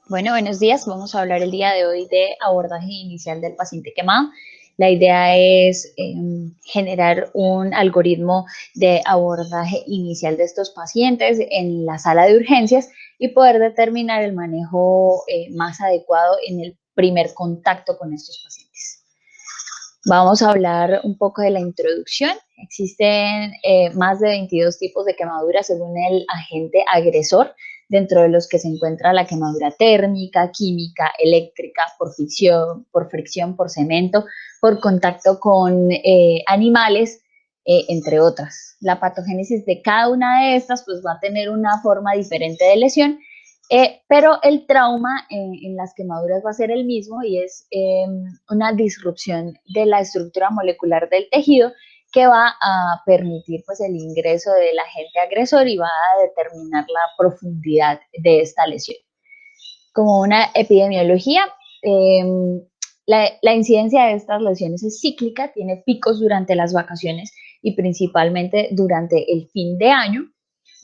Bueno, buenos días. Vamos a hablar el día de hoy de abordaje inicial del paciente quemado. La idea es generar un algoritmo de abordaje inicial de estos pacientes en la sala de urgencias y poder determinar el manejo más adecuado en el primer contacto con estos pacientes. Vamos a hablar un poco de la introducción. Existen más de 22 tipos de quemaduras según el agente agresor, dentro de los que se encuentra la quemadura térmica, química, eléctrica, por fricción, por cemento, por contacto con animales, entre otras. La patogénesis de cada una de estas pues, va a tener una forma diferente de lesión, pero el trauma en las quemaduras va a ser el mismo y es una disrupción de la estructura molecular del tejido que va a permitir pues, el ingreso del agente agresor y va a determinar la profundidad de esta lesión. Como una epidemiología, eh, la incidencia de estas lesiones es cíclica, tiene picos durante las vacaciones y principalmente durante el fin de año,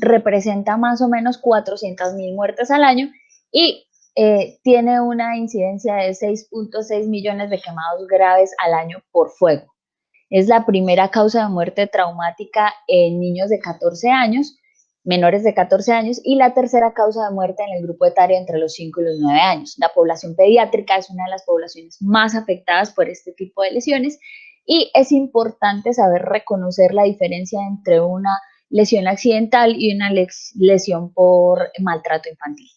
representa más o menos 400,000 muertes al año y tiene una incidencia de 6.6 millones de quemados graves al año por fuego. Es la primera causa de muerte traumática en niños de 14 años, menores de 14 años, y la tercera causa de muerte en el grupo etario entre los 5 y los 9 años. La población pediátrica es una de las poblaciones más afectadas por este tipo de lesiones y es importante saber reconocer la diferencia entre una lesión accidental y una lesión por maltrato infantil.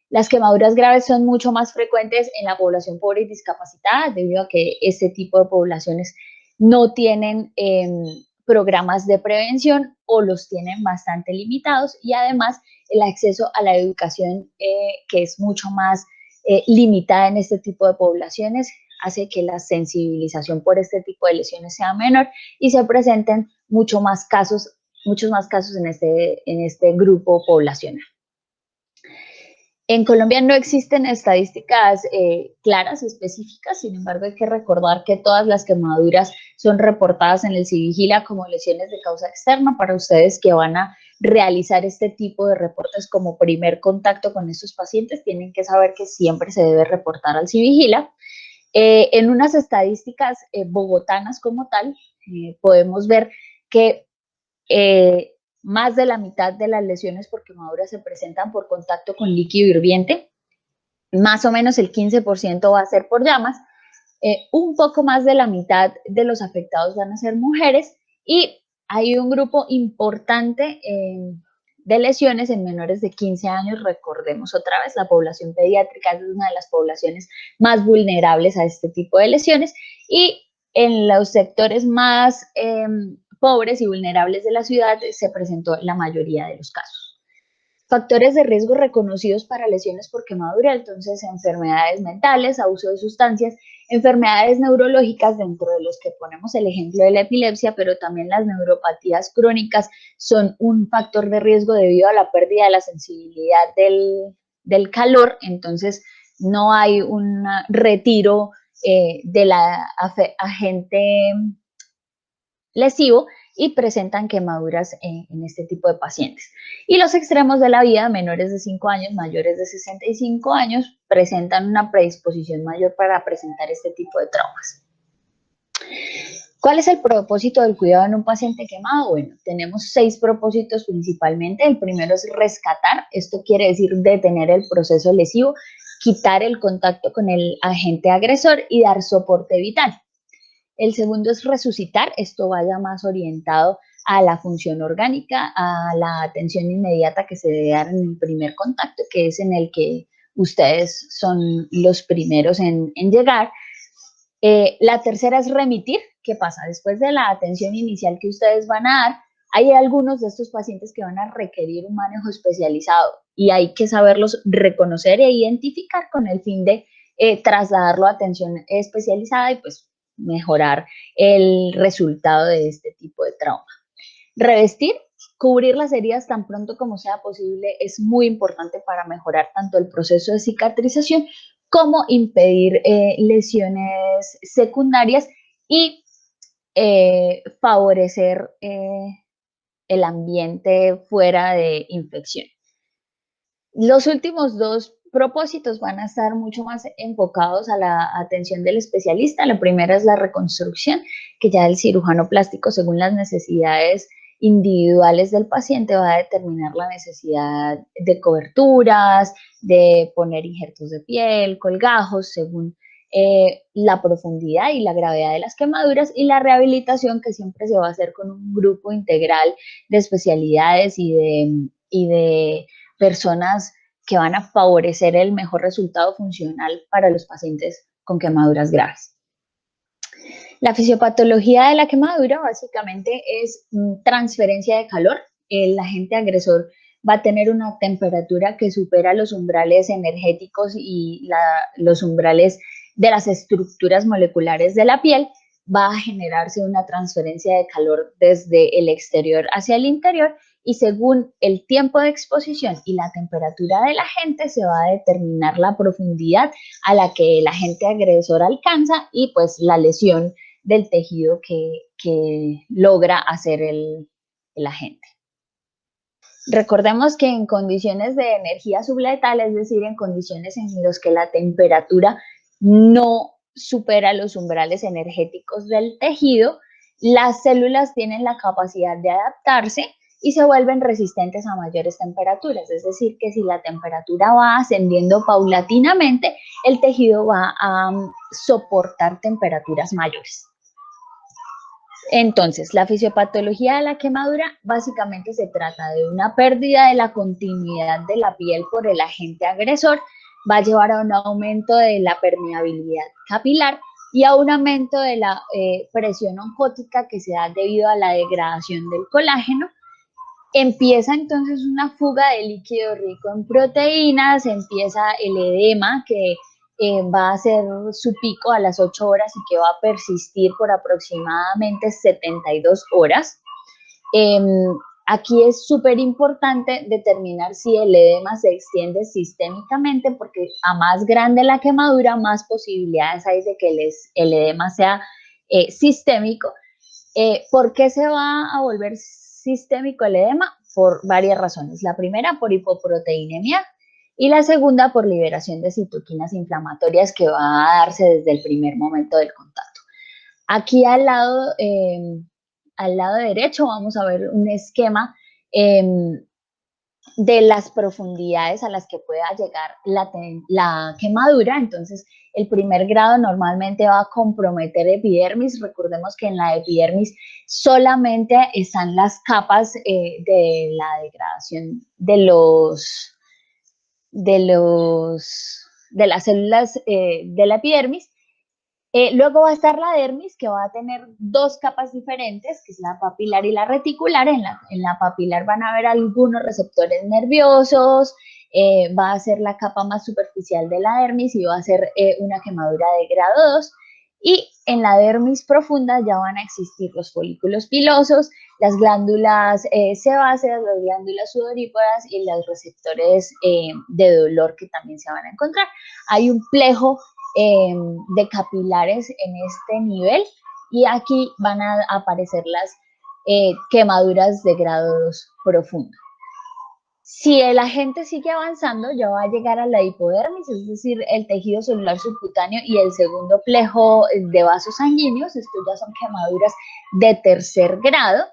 Las quemaduras graves son mucho más frecuentes en la población pobre y discapacitada, debido a que este tipo de poblaciones no tienen programas de prevención o los tienen bastante limitados, y además el acceso a la educación, que es mucho más limitada en este tipo de poblaciones, hace que la sensibilización por este tipo de lesiones sea menor y se presenten muchos más casos en este grupo poblacional. En Colombia no existen estadísticas claras, específicas, sin embargo hay que recordar que todas las quemaduras son reportadas en el Civigila como lesiones de causa externa. Para ustedes que van a realizar este tipo de reportes como primer contacto con estos pacientes, tienen que saber que siempre se debe reportar al Civigila. En unas estadísticas bogotanas como tal, podemos ver que eh, más de la mitad de las lesiones por quemaduras se presentan por contacto con líquido hirviente, más o menos el 15% va a ser por llamas, un poco más de la mitad de los afectados van a ser mujeres y hay un grupo importante de lesiones en menores de 15 años. Recordemos otra vez, la población pediátrica es una de las poblaciones más vulnerables a este tipo de lesiones, y en los sectores más pobres y vulnerables de la ciudad se presentó la mayoría de los casos. Factores de riesgo reconocidos para lesiones por quemadura, entonces enfermedades mentales, abuso de sustancias, enfermedades neurológicas, dentro de los que ponemos el ejemplo de la epilepsia, pero también las neuropatías crónicas son un factor de riesgo debido a la pérdida de la sensibilidad del calor, entonces no hay un retiro de la agente lesivo y presentan quemaduras en este tipo de pacientes. Y los extremos de la vida, menores de 5 años, mayores de 65 años, presentan una predisposición mayor para presentar este tipo de traumas. ¿Cuál es el propósito del cuidado en un paciente quemado? Bueno, tenemos 6 propósitos principalmente. El primero es rescatar, esto quiere decir detener el proceso lesivo, quitar el contacto con el agente agresor y dar soporte vital. El segundo es resucitar, esto vaya más orientado a la función orgánica, a la atención inmediata que se debe dar en el primer contacto, que es en el que ustedes son los primeros en llegar. La tercera es remitir. ¿Qué pasa? Después de la atención inicial que ustedes van a dar, hay algunos de estos pacientes que van a requerir un manejo especializado y hay que saberlos reconocer e identificar con el fin de trasladarlo a atención especializada y pues mejorar el resultado de este tipo de trauma. Revestir, cubrir las heridas tan pronto como sea posible es muy importante para mejorar tanto el proceso de cicatrización como impedir lesiones secundarias y favorecer el ambiente fuera de infección. Los últimos 2 propósitos van a estar mucho más enfocados a la atención del especialista. La primera es la reconstrucción, que ya el cirujano plástico, según las necesidades individuales del paciente, va a determinar la necesidad de coberturas, de poner injertos de piel, colgajos, según la profundidad y la gravedad de las quemaduras, y la rehabilitación, que siempre se va a hacer con un grupo integral de especialidades y de personas que van a favorecer el mejor resultado funcional para los pacientes con quemaduras graves. La fisiopatología de la quemadura básicamente es transferencia de calor. El agente agresor va a tener una temperatura que supera los umbrales energéticos y los umbrales de las estructuras moleculares de la piel. Va a generarse una transferencia de calor desde el exterior hacia el interior, y según el tiempo de exposición y la temperatura del agente se va a determinar la profundidad a la que el agente agresor alcanza y pues la lesión del tejido que logra hacer el agente. Recordemos que en condiciones de energía subletal, es decir, en condiciones en las que la temperatura no supera los umbrales energéticos del tejido, las células tienen la capacidad de adaptarse y se vuelven resistentes a mayores temperaturas. Es decir, que si la temperatura va ascendiendo paulatinamente, el tejido va a soportar temperaturas mayores. Entonces, la fisiopatología de la quemadura básicamente se trata de una pérdida de la continuidad de la piel por el agente agresor, va a llevar a un aumento de la permeabilidad capilar y a un aumento de la presión oncótica que se da debido a la degradación del colágeno. Empieza entonces una fuga de líquido rico en proteínas, empieza el edema que va a hacer su pico a las 8 horas y que va a persistir por aproximadamente 72 horas. Aquí es súper importante determinar si el edema se extiende sistémicamente, porque a más grande la quemadura, más posibilidades hay de que el edema sea sistémico. ¿Por qué se va a volver sistémico el edema? Por varias razones. La primera, por hipoproteinemia, y la segunda, por liberación de citoquinas inflamatorias que va a darse desde el primer momento del contacto. Aquí al lado derecho vamos a ver un esquema de las profundidades a las que pueda llegar la quemadura. Entonces, el primer grado normalmente va a comprometer epidermis. Recordemos que en la epidermis solamente están las capas de la degradación de las células de la epidermis. Luego va a estar la dermis, que va a tener dos capas diferentes, que es la papilar y la reticular. En la papilar van a haber algunos receptores nerviosos, va a ser la capa más superficial de la dermis y va a ser una quemadura de grado 2. Y en la dermis profunda ya van a existir los folículos pilosos, las glándulas sebáceas, las glándulas sudoríparas y los receptores de dolor que también se van a encontrar. Hay un plejo de capilares en este nivel, y aquí van a aparecer las quemaduras de grado 2 profundo. Si el agente sigue avanzando, ya va a llegar a la hipodermis, es decir, el tejido celular subcutáneo y el segundo plejo de vasos sanguíneos. Estos ya son quemaduras de tercer grado.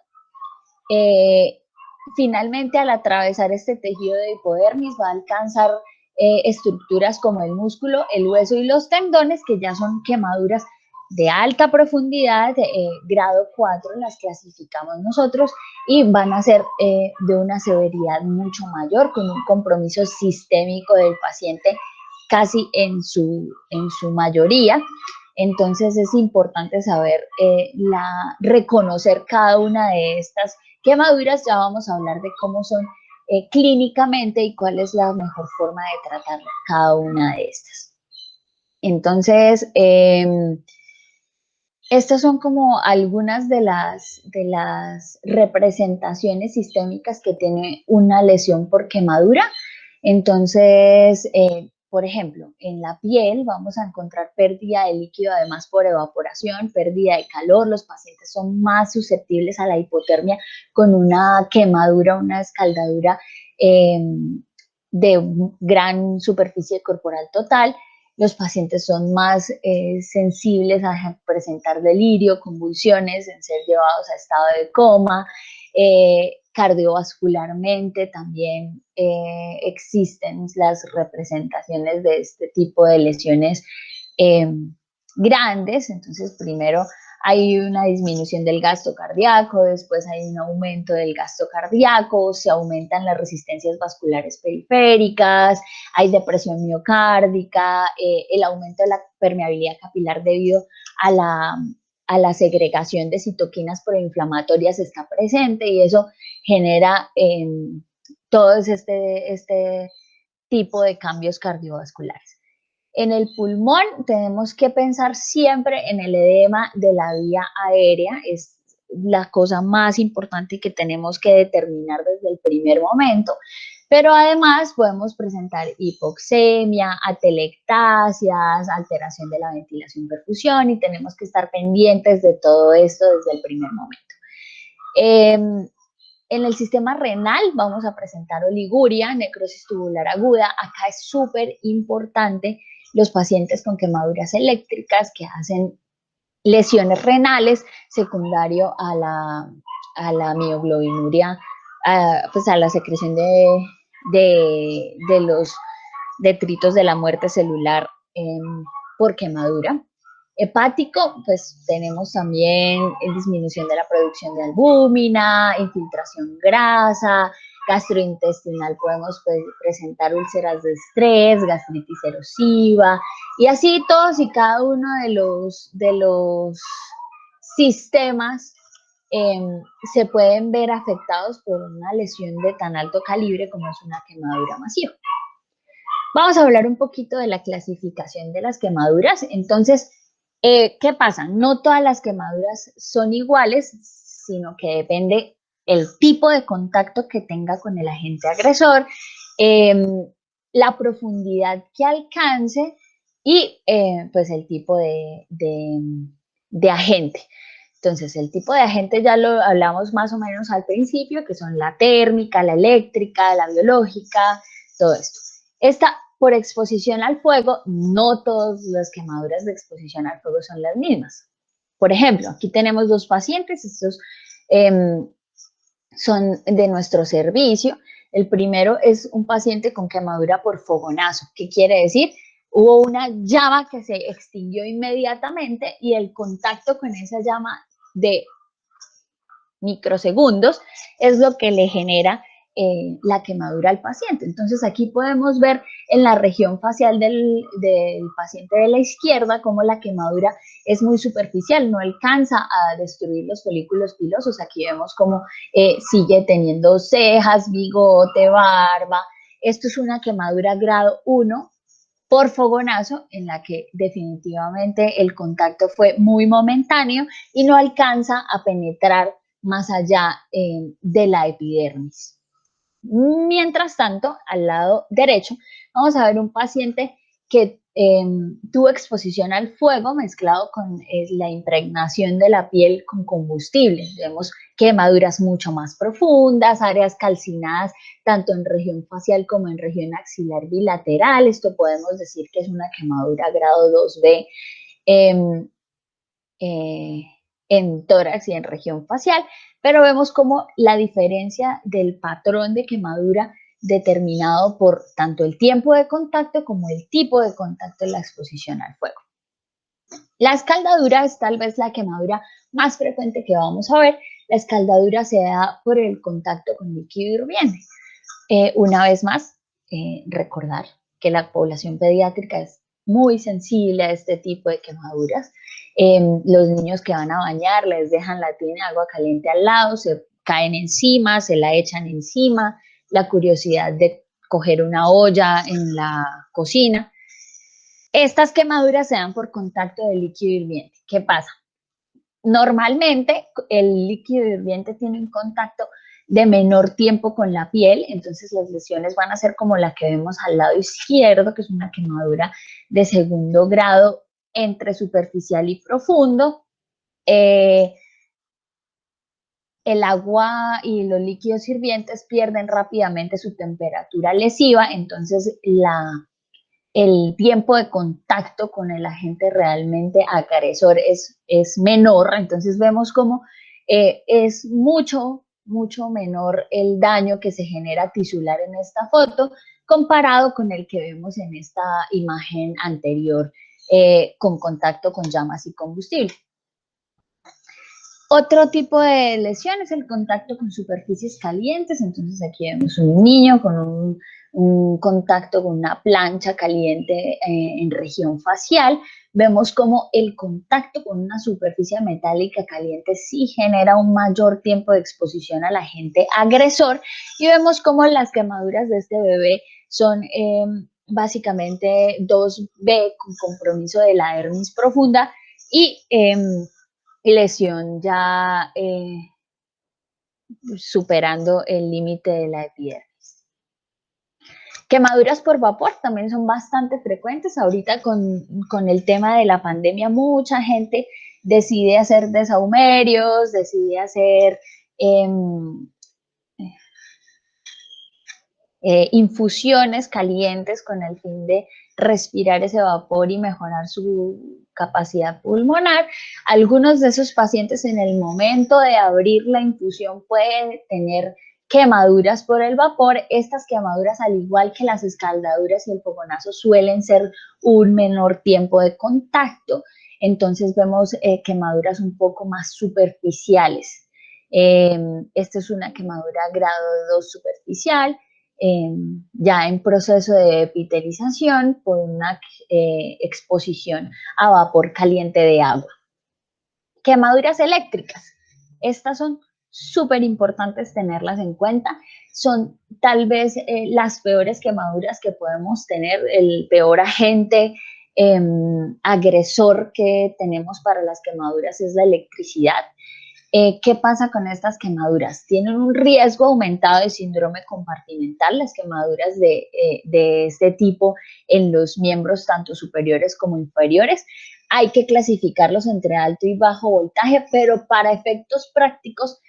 Finalmente, al atravesar este tejido de hipodermis, va a alcanzar estructuras como el músculo, el hueso y los tendones, que ya son quemaduras de alta profundidad, grado 4, las clasificamos nosotros, y van a ser de una severidad mucho mayor, con un compromiso sistémico del paciente casi en su mayoría. Entonces es importante saber reconocer cada una de estas quemaduras. Ya vamos a hablar de cómo son clínicamente y cuál es la mejor forma de tratar cada una de estas. Entonces, estas son como algunas de las representaciones sistémicas que tiene una lesión por quemadura. Entonces, por ejemplo, en la piel vamos a encontrar pérdida de líquido, además por evaporación, pérdida de calor. Los pacientes son más susceptibles a la hipotermia con una quemadura, una escaldadura de gran superficie corporal total. Los pacientes son más sensibles a presentar delirio, convulsiones, en ser llevados a estado de coma. Cardiovascularmente también existen las representaciones de este tipo de lesiones grandes. Entonces, primero hay una disminución del gasto cardíaco, después hay un aumento del gasto cardíaco, se aumentan las resistencias vasculares periféricas, hay depresión miocárdica, el aumento de la permeabilidad capilar debido a la segregación de citoquinas proinflamatorias está presente, y eso genera todo este tipo de cambios cardiovasculares. En el pulmón tenemos que pensar siempre en el edema de la vía aérea, es la cosa más importante que tenemos que determinar desde el primer momento, pero además podemos presentar hipoxemia, atelectasias, alteración de la ventilación perfusión, y tenemos que estar pendientes de todo esto desde el primer momento. En el sistema renal vamos a presentar oliguria, necrosis tubular aguda. Acá es súper importante los pacientes con quemaduras eléctricas que hacen lesiones renales secundario a la mioglobinuria, pues a la secreción de los detritos de la muerte celular por quemadura. Hepático, pues tenemos también disminución de la producción de albúmina, infiltración grasa. Gastrointestinal podemos presentar úlceras de estrés, gastritis erosiva, y así todos y cada uno de los sistemas se pueden ver afectados por una lesión de tan alto calibre como es una quemadura masiva. Vamos a hablar un poquito de la clasificación de las quemaduras. Entonces, ¿qué pasa? No todas las quemaduras son iguales, sino que depende el tipo de contacto que tenga con el agente agresor, la profundidad que alcance y pues el tipo de agente. Entonces, el tipo de agente ya lo hablamos más o menos al principio, que son la térmica, la eléctrica, la biológica, todo esto. Esta, por exposición al fuego, no todas las quemaduras de exposición al fuego son las mismas. Por ejemplo, aquí tenemos dos pacientes, estos son de nuestro servicio. El primero es un paciente con quemadura por fogonazo. ¿Qué quiere decir? Hubo una llama que se extinguió inmediatamente y el contacto con esa llama de microsegundos es lo que le genera la quemadura al paciente. Entonces aquí podemos ver en la región facial del paciente de la izquierda cómo la quemadura es muy superficial, no alcanza a destruir los folículos pilosos. Aquí vemos cómo sigue teniendo cejas, bigote, barba. Esto es una quemadura grado 1 por fogonazo, en la que definitivamente el contacto fue muy momentáneo y no alcanza a penetrar más allá de la epidermis. Mientras tanto, al lado derecho, vamos a ver un paciente que tuvo exposición al fuego mezclado con la impregnación de la piel con combustible. Vemos quemaduras mucho más profundas, áreas calcinadas tanto en región facial como en región axilar bilateral. Esto podemos decir que es una quemadura grado 2B en tórax y en región facial, pero vemos como la diferencia del patrón de quemadura determinado por tanto el tiempo de contacto como el tipo de contacto en la exposición al fuego. La escaldadura es tal vez la quemadura más frecuente que vamos a ver. La escaldadura se da por el contacto con líquido hirviente. Una vez más, recordar que la población pediátrica es muy sensible a este tipo de quemaduras. Los niños que van a bañar les dejan la tina de agua caliente al lado, se caen encima, se la echan encima, la curiosidad de coger una olla en la cocina. Estas quemaduras se dan por contacto de líquido hirviente. ¿Qué pasa? Normalmente el líquido hirviente tiene un contacto de menor tiempo con la piel, entonces las lesiones van a ser como la que vemos al lado izquierdo, que es una quemadura de segundo grado entre superficial y profundo. el agua y los líquidos hirvientes pierden rápidamente su temperatura lesiva, entonces el tiempo de contacto con el agente realmente agresor es menor, entonces vemos como es mucho menor el daño que se genera tisular en esta foto comparado con el que vemos en esta imagen anterior con contacto con llamas y combustible. Otro tipo de lesión es el contacto con superficies calientes. Entonces aquí vemos un niño con un contacto con una plancha caliente en región facial. Vemos como el contacto con una superficie metálica caliente sí genera un mayor tiempo de exposición al agente agresor. Y vemos como las quemaduras de este bebé son básicamente 2B con compromiso de la dermis profunda y lesión ya superando el límite de la epidermis. Quemaduras por vapor también son bastante frecuentes. Ahorita con el tema de la pandemia, mucha gente decide hacer desahumerios, decide hacer infusiones calientes con el fin de respirar ese vapor y mejorar su capacidad pulmonar. Algunos de esos pacientes en el momento de abrir la infusión pueden tener quemaduras por el vapor. Estas quemaduras, al igual que las escaldaduras y el fogonazo, suelen ser un menor tiempo de contacto. Entonces vemos quemaduras un poco más superficiales. Esta es una quemadura grado 2 superficial. Ya en proceso de epitelización por una exposición a vapor caliente de agua. Quemaduras eléctricas. Estas son súper importantes tenerlas en cuenta. Son tal vez las peores quemaduras que podemos tener, el peor agente agresor que tenemos para las quemaduras es la electricidad. ¿Qué pasa con estas quemaduras? Tienen un riesgo aumentado de síndrome compartimental, las quemaduras de este tipo en los miembros tanto superiores como inferiores. Hay que clasificarlos entre alto y bajo voltaje, pero para efectos prácticos,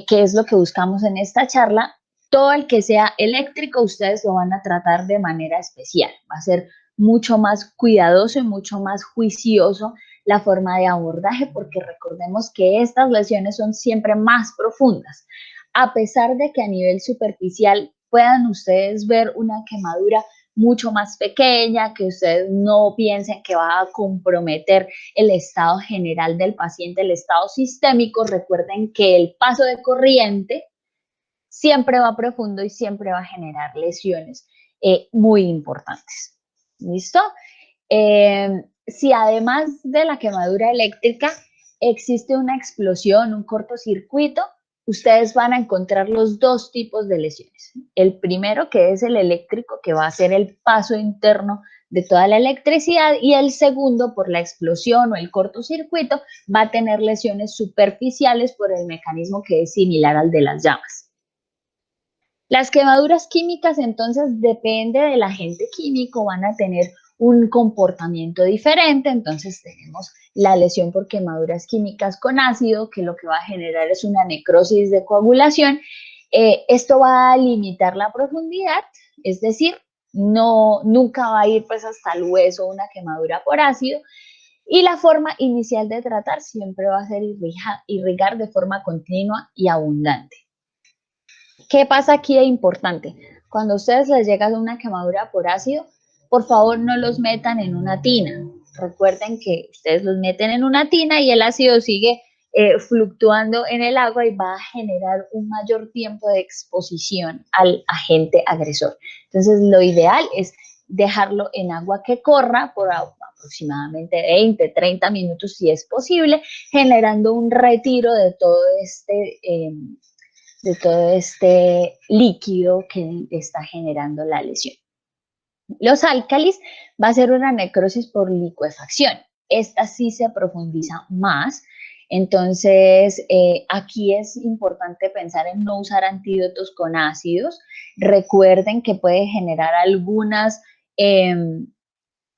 que es lo que buscamos en esta charla, todo el que sea eléctrico, ustedes lo van a tratar de manera especial. Va a ser mucho más cuidadoso y mucho más juicioso la forma de abordaje, porque recordemos que estas lesiones son siempre más profundas. A pesar de que a nivel superficial puedan ustedes ver una quemadura mucho más pequeña, que ustedes no piensen que va a comprometer el estado general del paciente, el estado sistémico, recuerden que el paso de corriente siempre va profundo y siempre va a generar lesiones muy importantes. ¿Listo? Si además de la quemadura eléctrica existe una explosión, un cortocircuito, ustedes van a encontrar los dos tipos de lesiones. El primero, que es el eléctrico, que va a ser el paso interno de toda la electricidad, y el segundo, por la explosión o el cortocircuito, va a tener lesiones superficiales por el mecanismo que es similar al de las llamas. Las quemaduras químicas, entonces, depende del agente químico, van a tener un comportamiento diferente. Entonces tenemos la lesión por quemaduras químicas con ácido, que lo que va a generar es una necrosis de coagulación. Esto va a limitar la profundidad, es decir, nunca va a ir pues hasta el hueso una quemadura por ácido. Y la forma inicial de tratar siempre va a ser irrigar de forma continua y abundante. ¿Qué pasa aquí de importante? Cuando a ustedes les llega una quemadura por ácido, por favor no los metan en una tina. Recuerden que ustedes los meten en una tina y el ácido sigue fluctuando en el agua y va a generar un mayor tiempo de exposición al agente agresor. Entonces, lo ideal es dejarlo en agua que corra por aproximadamente 20, 30 minutos si es posible, generando un retiro de todo este líquido que está generando la lesión. Los álcalis va a ser una necrosis por licuefacción. Esta sí se profundiza más. Entonces, aquí es importante pensar en no usar antídotos con ácidos. Recuerden que puede generar algunas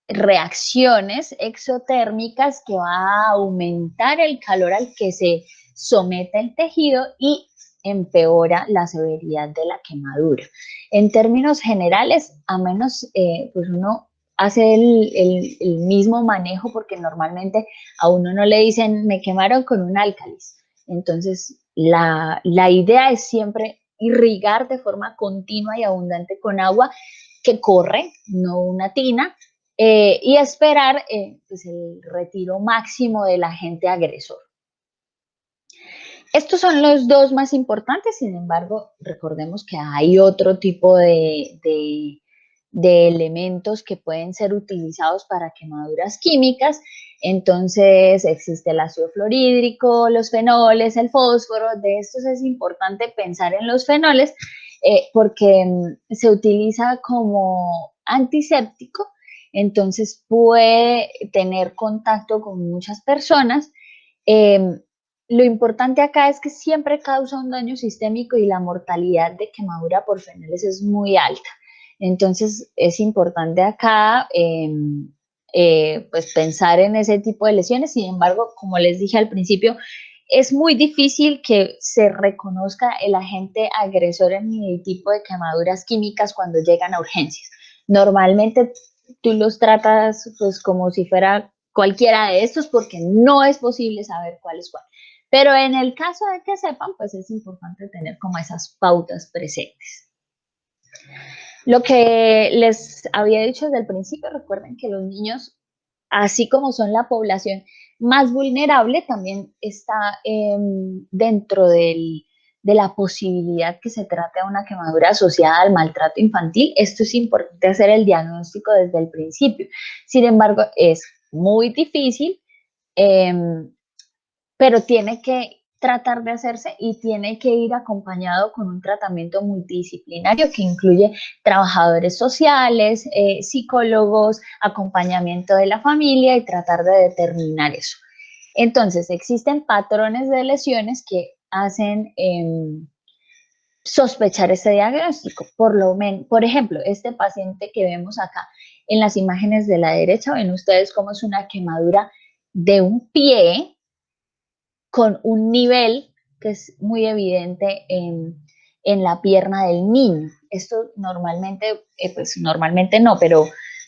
reacciones exotérmicas que va a aumentar el calor al que se somete el tejido y empeora la severidad de la quemadura. En términos generales, a menos pues uno hace el mismo manejo, porque normalmente a uno no le dicen me quemaron con un álcalis. Entonces, la idea es siempre irrigar de forma continua y abundante con agua que corre, no una tina, y esperar pues el retiro máximo del agente agresor. Estos son los dos más importantes, sin embargo, recordemos que hay otro tipo de elementos que pueden ser utilizados para quemaduras químicas. Entonces, existe el ácido fluorhídrico, los fenoles, el fósforo. De estos es importante pensar en los fenoles porque se utiliza como antiséptico, entonces puede tener contacto con muchas personas. Lo importante acá es que siempre causa un daño sistémico y la mortalidad de quemadura por fenoles es muy alta. Entonces es importante acá pues pensar en ese tipo de lesiones. Sin embargo, como les dije al principio, es muy difícil que se reconozca el agente agresor en el tipo de quemaduras químicas cuando llegan a urgencias. Normalmente tú los tratas pues como si fuera cualquiera de estos porque no es posible saber cuál es cuál. Pero en el caso de que sepan, pues es importante tener como esas pautas presentes. Lo que les había dicho desde el principio, recuerden que los niños, así como son la población más vulnerable, también está dentro de la posibilidad que se trate de una quemadura asociada al maltrato infantil. Esto es importante hacer el diagnóstico desde el principio. Sin embargo, es muy difícil, eh, pero tiene que tratar de hacerse y tiene que ir acompañado con un tratamiento multidisciplinario que incluye trabajadores sociales, psicólogos, acompañamiento de la familia y tratar de determinar eso. Entonces, existen patrones de lesiones que hacen sospechar ese diagnóstico. Por ejemplo, este paciente que vemos acá en las imágenes de la derecha, ven ustedes cómo es una quemadura de un pie con un nivel que es muy evidente en la pierna del niño. Esto normalmente, pues normalmente no, pero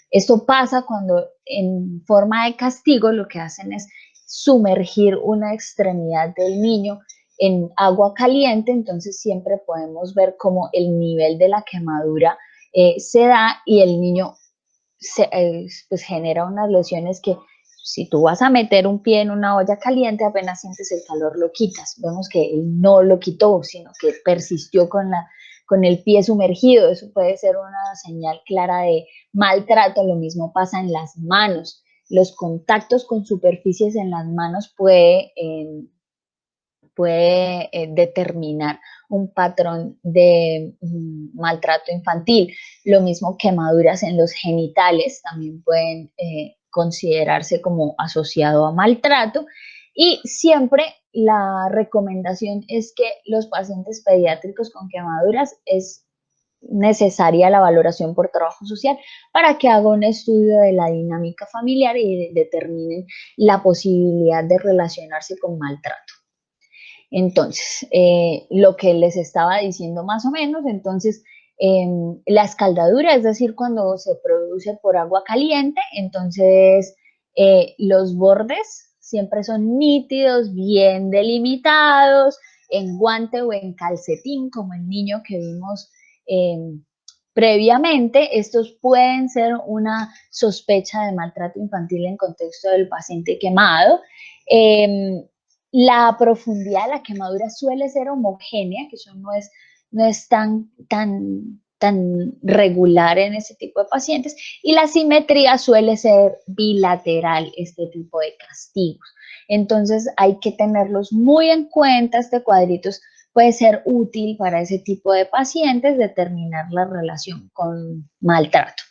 esto pasa cuando en forma de castigo lo que hacen es sumergir una extremidad del niño en agua caliente, entonces siempre podemos ver cómo el nivel de la quemadura se da y el niño pues genera unas lesiones que si tú vas a meter un pie en una olla caliente, apenas sientes el calor, lo quitas. Vemos que él no lo quitó, sino que persistió con el pie sumergido. Eso puede ser una señal clara de maltrato. Lo mismo pasa en las manos. Los contactos con superficies en las manos puede determinar un patrón de maltrato infantil. Lo mismo quemaduras en los genitales también pueden considerarse como asociado a maltrato. Y siempre la recomendación es que los pacientes pediátricos con quemaduras es necesaria la valoración por trabajo social para que haga un estudio de la dinámica familiar y determinen la posibilidad de relacionarse con maltrato. Entonces, lo que les estaba diciendo más o menos, entonces, la escaldadura, es decir, cuando se produce por agua caliente, entonces los bordes siempre son nítidos, bien delimitados, en guante o en calcetín, como el niño que vimos eh, previamente. Estos pueden ser una sospecha de maltrato infantil en contexto del paciente quemado. La profundidad de la quemadura suele ser homogénea, que eso no es tan regular en ese tipo de pacientes, y la simetría suele ser bilateral, este tipo de castigos. Entonces hay que tenerlos muy en cuenta. Este cuadrito puede ser útil para ese tipo de pacientes, determinar la relación con maltrato.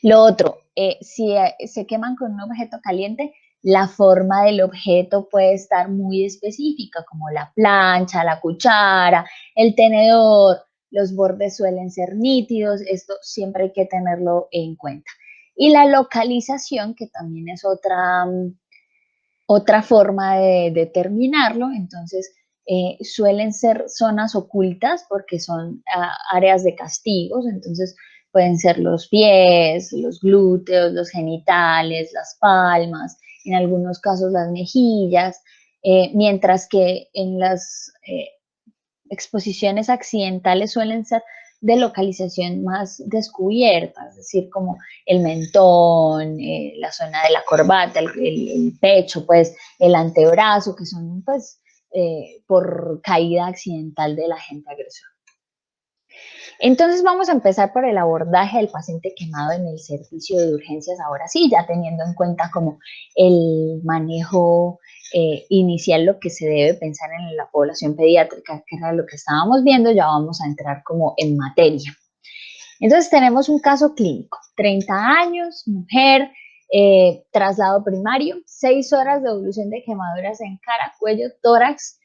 Lo otro, si se queman con un objeto caliente, la forma del objeto puede estar muy específica, como la plancha, la cuchara, el tenedor. Los bordes suelen ser nítidos, esto siempre hay que tenerlo en cuenta. Y la localización, que también es Otra forma de determinarlo, entonces, suelen ser zonas ocultas porque son áreas de castigos, entonces pueden ser los pies, los glúteos, los genitales, las palmas, en algunos casos las mejillas, mientras que en las exposiciones accidentales suelen ser de localización más descubierta, es decir, como el mentón, la zona de la corbata, el pecho, pues el antebrazo, que son pues por caída accidental del agente agresor. Entonces vamos a empezar por el abordaje del paciente quemado en el servicio de urgencias, ahora sí, ya teniendo en cuenta como el manejo inicial, lo que se debe pensar en la población pediátrica, que era lo que estábamos viendo, ya vamos a entrar como en materia. Entonces tenemos un caso clínico, 30 años, mujer, traslado primario, 6 horas de evolución de quemaduras en cara, cuello, tórax,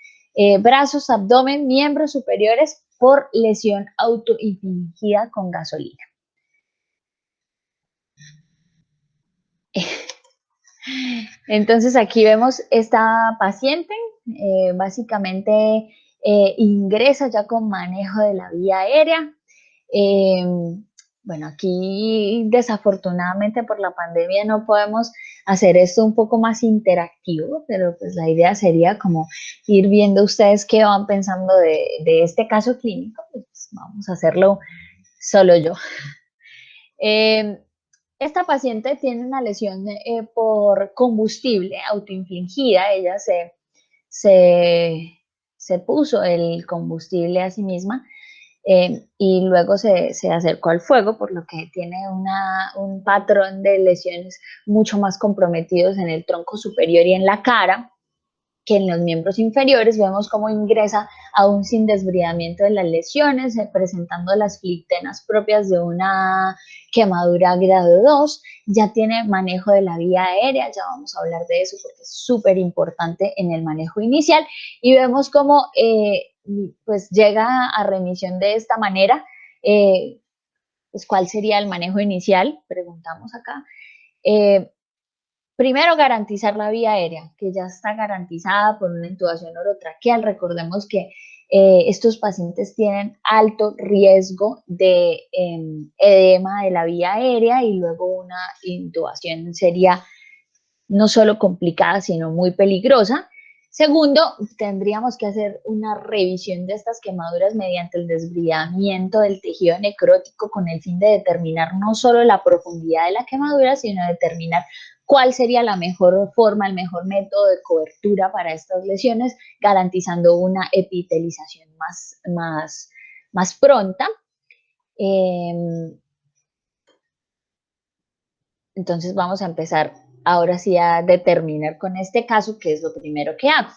brazos, abdomen, miembros superiores por lesión autoinfligida con gasolina. Entonces aquí vemos esta paciente, básicamente ingresa ya con manejo de la vía aérea. Bueno, aquí desafortunadamente por la pandemia no podemos hacer esto un poco más interactivo, pero pues la idea sería como ir viendo ustedes qué van pensando de este caso clínico. Pues vamos a hacerlo solo yo. Esta paciente tiene una lesión por combustible autoinfligida. Ella se puso el combustible a sí misma y luego se acercó al fuego, por lo que tiene un patrón de lesiones mucho más comprometidos en el tronco superior y en la cara que en los miembros inferiores. Vemos cómo ingresa aún sin desbridamiento de las lesiones, presentando las flictenas propias de una quemadura grado 2, ya tiene manejo de la vía aérea, ya vamos a hablar de eso porque es súper importante en el manejo inicial, y vemos cómo pues llega a remisión de esta manera. Pues, ¿cuál sería el manejo inicial? Preguntamos acá. Primero, garantizar la vía aérea, que ya está garantizada por una intubación orotraqueal. Recordemos que estos pacientes tienen alto riesgo de edema de la vía aérea y luego una intubación sería no solo complicada, sino muy peligrosa. Segundo, tendríamos que hacer una revisión de estas quemaduras mediante el desbridamiento del tejido necrótico con el fin de determinar no solo la profundidad de la quemadura, sino determinar cuál sería la mejor forma, el mejor método de cobertura para estas lesiones, garantizando una epitelización más pronta. Entonces vamos a empezar ahora sí a determinar con este caso qué es lo primero que hago.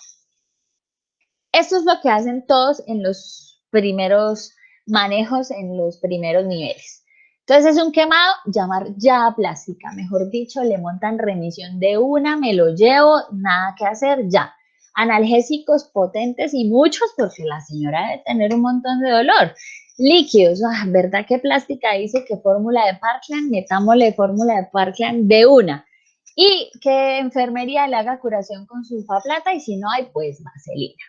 Esto es lo que hacen todos en los primeros manejos, en los primeros niveles. Entonces es un quemado, llamar ya a plástica, mejor dicho, le montan remisión de una, me lo llevo, nada que hacer, ya. Analgésicos potentes y muchos porque la señora debe tener un montón de dolor. Líquidos, ¿verdad que plástica dice que fórmula de Parkland? Metámosle fórmula de Parkland de una. Y que enfermería le haga curación con sulfaplata y si no hay, pues vaselina.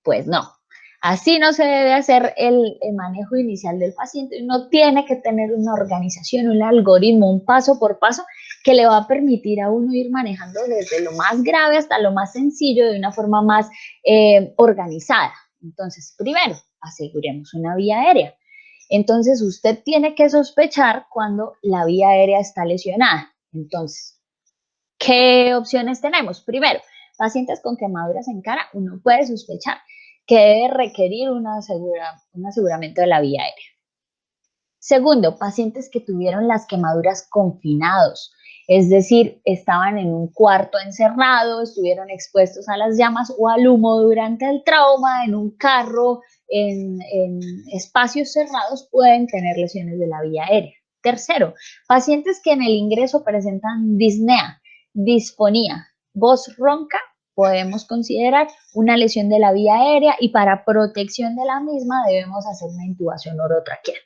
Pues no, así no se debe hacer el manejo inicial del paciente. Uno tiene que tener una organización, un algoritmo, un paso por paso que le va a permitir a uno ir manejando desde lo más grave hasta lo más sencillo de una forma más organizada. Entonces, primero, aseguremos una vía aérea. Entonces, usted tiene que sospechar cuando la vía aérea está lesionada. Entonces, ¿qué opciones tenemos? Primero, pacientes con quemaduras en cara, uno puede sospechar que debe requerir un aseguramiento de la vía aérea. Segundo, pacientes que tuvieron las quemaduras confinados, es decir, estaban en un cuarto encerrado, estuvieron expuestos a las llamas o al humo durante el trauma, en un carro, en espacios cerrados, pueden tener lesiones de la vía aérea. Tercero, pacientes que en el ingreso presentan disnea, disfonía, voz ronca, podemos considerar una lesión de la vía aérea y para protección de la misma debemos hacer una intubación orotraqueal.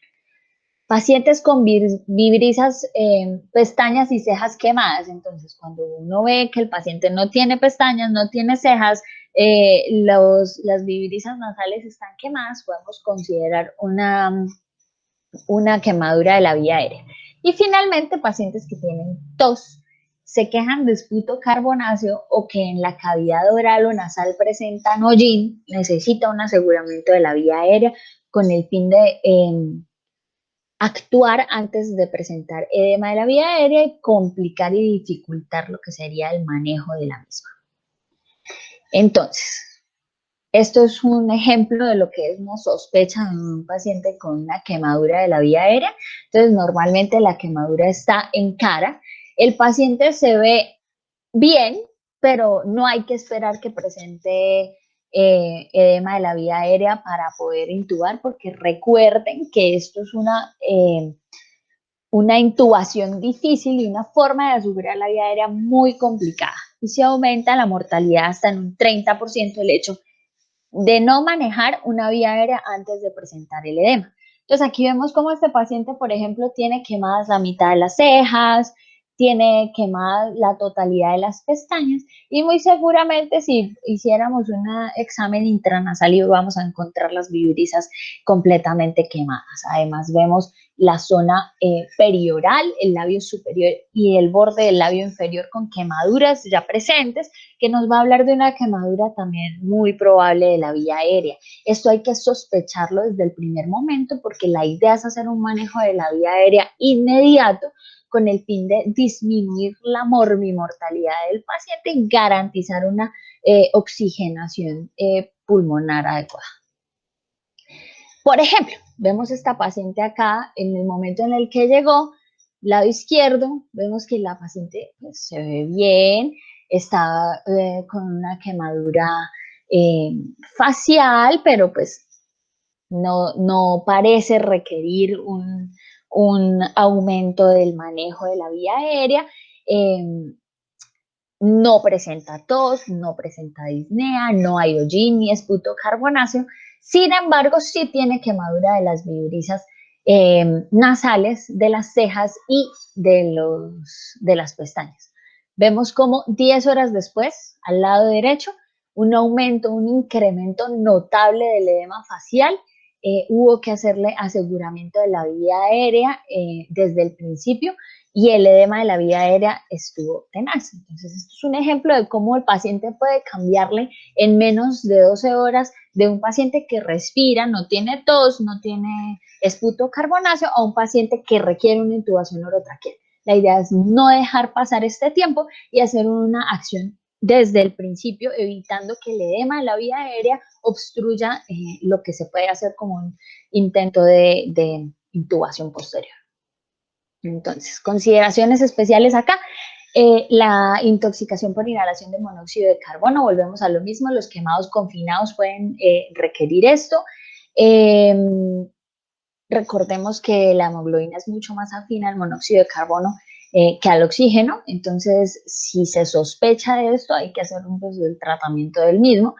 Pacientes con vibrisas, pestañas y cejas quemadas. Entonces, cuando uno ve que el paciente no tiene pestañas, no tiene cejas, las vibrisas nasales están quemadas, podemos considerar una quemadura de la vía aérea. Y finalmente, pacientes que tienen tos, se quejan de esputo carbonáceo o que en la cavidad oral o nasal presentan hollín, necesita un aseguramiento de la vía aérea con el fin de actuar antes de presentar edema de la vía aérea y complicar y dificultar lo que sería el manejo de la misma. Entonces, esto es un ejemplo de lo que es una sospecha de un paciente con una quemadura de la vía aérea. Entonces, normalmente la quemadura está en cara. El paciente se ve bien, pero no hay que esperar que presente edema de la vía aérea para poder intubar, porque recuerden que esto es una intubación difícil y una forma de asegurar la vía aérea muy complicada. Y se aumenta la mortalidad hasta en un 30% el hecho de no manejar una vía aérea antes de presentar el edema. Entonces aquí vemos cómo este paciente, por ejemplo, tiene quemadas la mitad de las cejas, tiene quemadas la totalidad de las pestañas y muy seguramente si hiciéramos un examen intranasal vamos a encontrar las vibrisas completamente quemadas. Además vemos la zona perioral, el labio superior y el borde del labio inferior con quemaduras ya presentes, que nos va a hablar de una quemadura también muy probable de la vía aérea. Esto hay que sospecharlo desde el primer momento porque la idea es hacer un manejo de la vía aérea inmediato con el fin de disminuir la morbimortalidad del paciente y garantizar una oxigenación pulmonar adecuada. Por ejemplo, vemos esta paciente acá en el momento en el que llegó, lado izquierdo, vemos que la paciente pues, se ve bien, está con una quemadura facial, pero pues no parece requerir un aumento del manejo de la vía aérea. No presenta tos, no presenta disnea, no hay hollín ni esputo carbonáceo. Sin embargo, sí tiene quemadura de las vibrisas nasales, de las cejas y de las pestañas. Vemos como 10 horas después, al lado derecho, un aumento, un incremento notable del edema facial. Hubo que hacerle aseguramiento de la vía aérea desde el principio y el edema de la vía aérea estuvo tenaz. Entonces, esto es un ejemplo de cómo el paciente puede cambiarle en menos de 12 horas de un paciente que respira, no tiene tos, no tiene esputo carbonáceo, a un paciente que requiere una intubación orotraqueal. La idea es no dejar pasar este tiempo y hacer una acción desde el principio, evitando que el edema de la vía aérea obstruya lo que se puede hacer como un intento de intubación posterior. Entonces, consideraciones especiales acá. La intoxicación por inhalación de monóxido de carbono, volvemos a lo mismo, los quemados confinados pueden requerir esto. Recordemos que la hemoglobina es mucho más afín al monóxido de carbono que al oxígeno, entonces si se sospecha de esto hay que hacer el tratamiento del mismo.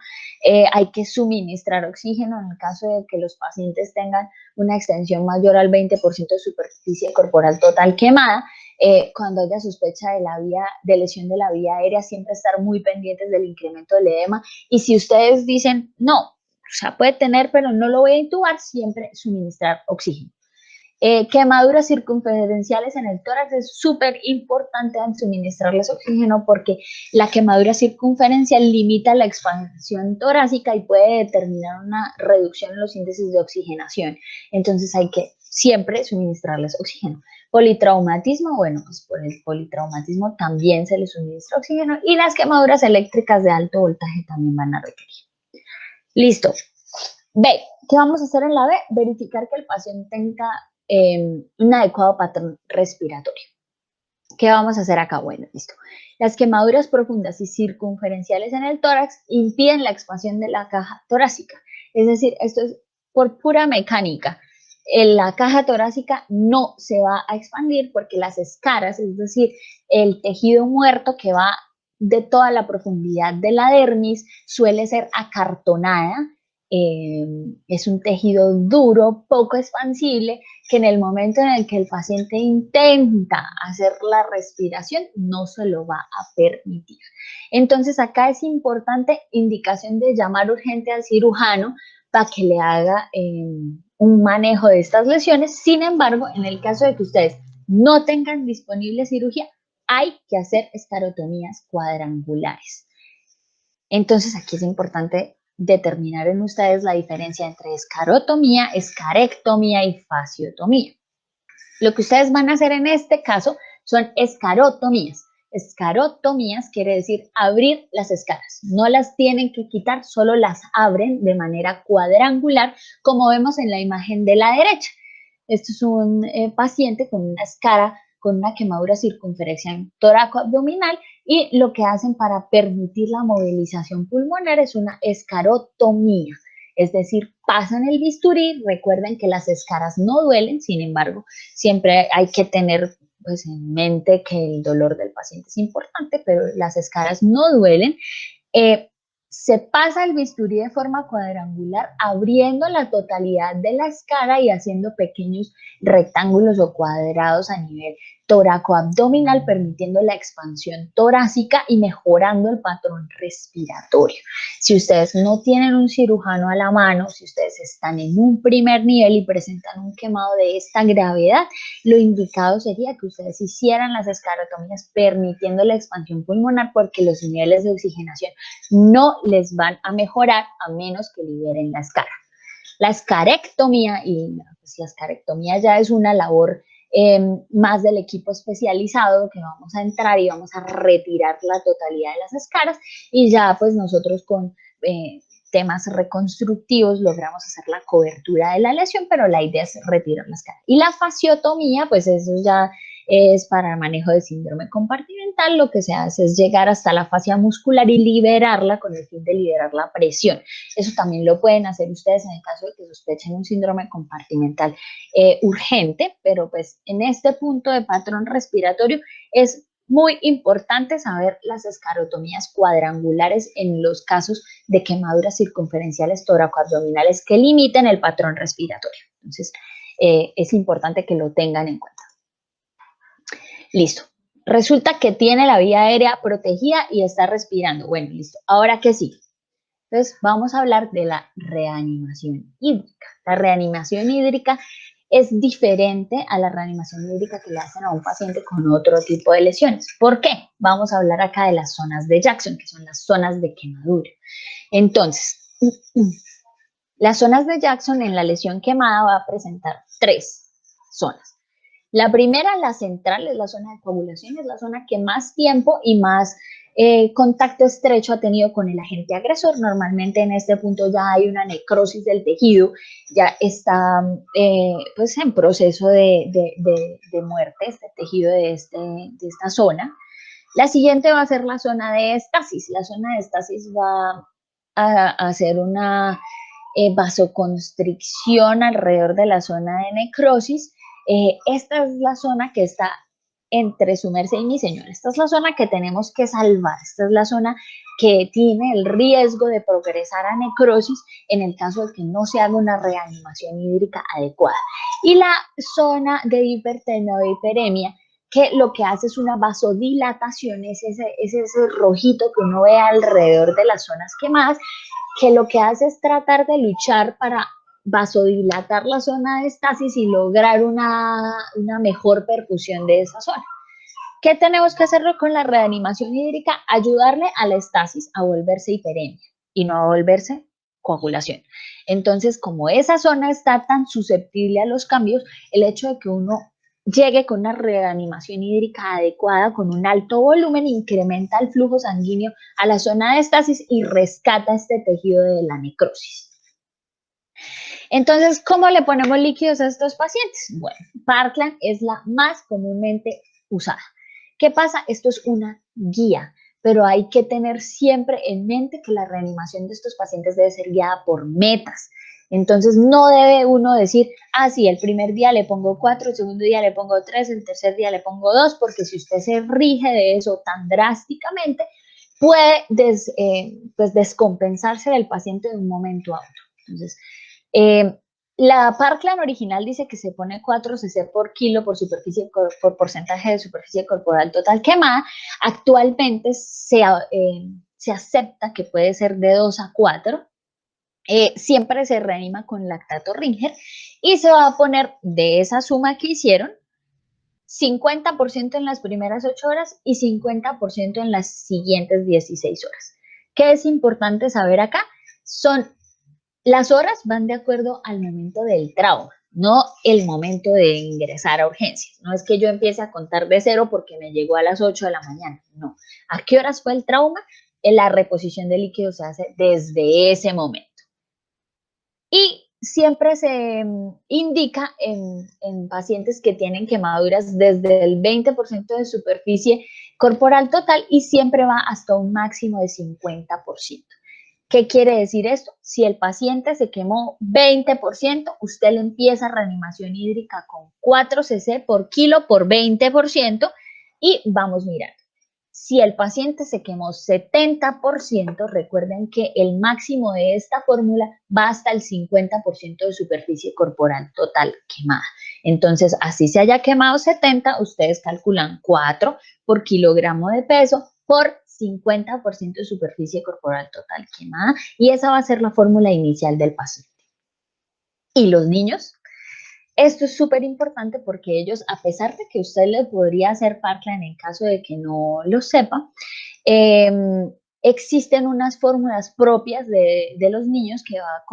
Hay que suministrar oxígeno en el caso de que los pacientes tengan una extensión mayor al 20% de superficie corporal total quemada. Cuando haya sospecha de lesión de la vía aérea, siempre estar muy pendientes del incremento del edema. Y si ustedes dicen, no, o sea, puede tener, pero no lo voy a intubar, siempre suministrar oxígeno. Quemaduras circunferenciales en el tórax es súper importante suministrarles oxígeno porque la quemadura circunferencial limita la expansión torácica y puede determinar una reducción en los índices de oxigenación. Entonces hay que siempre suministrarles oxígeno. Politraumatismo, bueno, pues por el politraumatismo también se les suministra oxígeno y las quemaduras eléctricas de alto voltaje también van a requerir. Listo. B, ¿qué vamos a hacer en la B? Verificar que el paciente tenga un adecuado patrón respiratorio. ¿Qué vamos a hacer acá? Bueno, listo. Las quemaduras profundas y circunferenciales en el tórax impiden la expansión de la caja torácica. Es decir, esto es por pura mecánica. La caja torácica no se va a expandir porque las escaras, es decir, el tejido muerto que va de toda la profundidad de la dermis, suele ser acartonada es un tejido duro, poco expansible, que en el momento en el que el paciente intenta hacer la respiración, no se lo va a permitir. Entonces, acá es importante indicación de llamar urgente al cirujano para que le haga un manejo de estas lesiones. Sin embargo, en el caso de que ustedes no tengan disponible cirugía, hay que hacer escarotomías cuadrangulares. Entonces, aquí es importante determinar en ustedes la diferencia entre escarotomía, escarectomía y fasciotomía. Lo que ustedes van a hacer en este caso son escarotomías. Escarotomías quiere decir abrir las escaras. No las tienen que quitar, solo las abren de manera cuadrangular, como vemos en la imagen de la derecha. Esto es un paciente con una escara, con una quemadura circunferencial toracoabdominal, y lo que hacen para permitir la movilización pulmonar es una escarotomía. Es decir, pasan el bisturí. Recuerden que las escaras no duelen, sin embargo, siempre hay que tener pues, en mente que el dolor del paciente es importante, pero las escaras no duelen. Se pasa el bisturí de forma cuadrangular, abriendo la totalidad de la escara y haciendo pequeños rectángulos o cuadrados a nivel toracoabdominal, permitiendo la expansión torácica y mejorando el patrón respiratorio. Si ustedes no tienen un cirujano a la mano, si ustedes están en un primer nivel y presentan un quemado de esta gravedad, lo indicado sería que ustedes hicieran las escarotomías permitiendo la expansión pulmonar, porque los niveles de oxigenación no les van a mejorar a menos que liberen la escara. La escarectomía, y pues, la escarectomía ya es una labor más del equipo especializado, que vamos a entrar y vamos a retirar la totalidad de las escaras, y ya pues nosotros con temas reconstructivos logramos hacer la cobertura de la lesión, pero la idea es retirar la escara. Y la fasciotomía, pues eso ya es para el manejo de síndrome compartimental. Lo que se hace es llegar hasta la fascia muscular y liberarla con el fin de liberar la presión. Eso también lo pueden hacer ustedes en el caso de que sospechen un síndrome compartimental urgente, pero pues en este punto de patrón respiratorio es muy importante saber las escarotomías cuadrangulares en los casos de quemaduras circunferenciales toracoabdominales que limiten el patrón respiratorio. Entonces, es importante que lo tengan en cuenta. Listo. Resulta que tiene la vía aérea protegida y está respirando. Bueno, listo. ¿Ahora qué sigue? Entonces, vamos a hablar de la reanimación hídrica. La reanimación hídrica es diferente a la reanimación hídrica que le hacen a un paciente con otro tipo de lesiones. ¿Por qué? Vamos a hablar acá de las zonas de Jackson, que son las zonas de quemadura. Entonces, las zonas de Jackson en la lesión quemada va a presentar 3 zonas. La primera, la central, es la zona de coagulación, es la zona que más tiempo y más contacto estrecho ha tenido con el agente agresor. Normalmente en este punto ya hay una necrosis del tejido, ya está pues en proceso de muerte este tejido de esta zona. La siguiente va a ser la zona de estasis. La zona de estasis va a hacer una vasoconstricción alrededor de la zona de necrosis. Esta es la zona que está entre su merced y mi señor. Esta es la zona que tenemos que salvar. Esta es la zona que tiene el riesgo de progresar a necrosis en el caso de que no se haga una reanimación hídrica adecuada. Y la zona de hipertermia o hiperemia, que lo que hace es una vasodilatación, es ese rojito que uno ve alrededor de las zonas quemadas, que lo que hace es tratar de luchar para vasodilatar la zona de estasis y lograr una mejor perfusión de esa zona. ¿Qué tenemos que hacerlo con la reanimación hídrica? Ayudarle a la estasis a volverse hiperemia y no a volverse coagulación. Entonces, como esa zona está tan susceptible a los cambios, el hecho de que uno llegue con una reanimación hídrica adecuada, con un alto volumen, incrementa el flujo sanguíneo a la zona de estasis y rescata este tejido de la necrosis. Entonces, ¿cómo le ponemos líquidos a estos pacientes? Bueno, Parkland es la más comúnmente usada. ¿Qué pasa? Esto es una guía, pero hay que tener siempre en mente que la reanimación de estos pacientes debe ser guiada por metas. Entonces, no debe uno decir, sí, el primer día le pongo 4, el segundo día le pongo 3, el tercer día le pongo 2, porque si usted se rige de eso tan drásticamente, puede pues descompensarse del paciente de un momento a otro. Entonces, eh, la Parkland original dice que se pone 4 cc por kilo por superficie, por porcentaje de superficie corporal total quemada. Actualmente se acepta que puede ser de 2 a 4. Siempre se reanima con lactato Ringer y se va a poner de esa suma que hicieron 50% en las primeras 8 horas y 50% en las siguientes 16 horas. ¿Qué es importante saber acá? Las horas van de acuerdo al momento del trauma, no el momento de ingresar a urgencias. No es que yo empiece a contar de cero porque me llegó a las 8 de la mañana, no. ¿A qué horas fue el trauma? La reposición de líquidos se hace desde ese momento. Y siempre se indica en pacientes que tienen quemaduras desde el 20% de superficie corporal total y siempre va hasta un máximo de 50%. ¿Qué quiere decir esto? Si el paciente se quemó 20%, usted le empieza reanimación hídrica con 4 cc por kilo por 20% y vamos mirando. Si el paciente se quemó 70%, recuerden que el máximo de esta fórmula va hasta el 50% de superficie corporal total quemada. Entonces, así se haya quemado 70, ustedes calculan 4 por kilogramo de peso por 50% de superficie corporal total quemada y esa va a ser la fórmula inicial del paciente. ¿Y los niños? Esto es súper importante porque ellos, a pesar de que usted les podría hacer Parkland en caso de que no lo sepa, existen unas fórmulas propias de los niños que va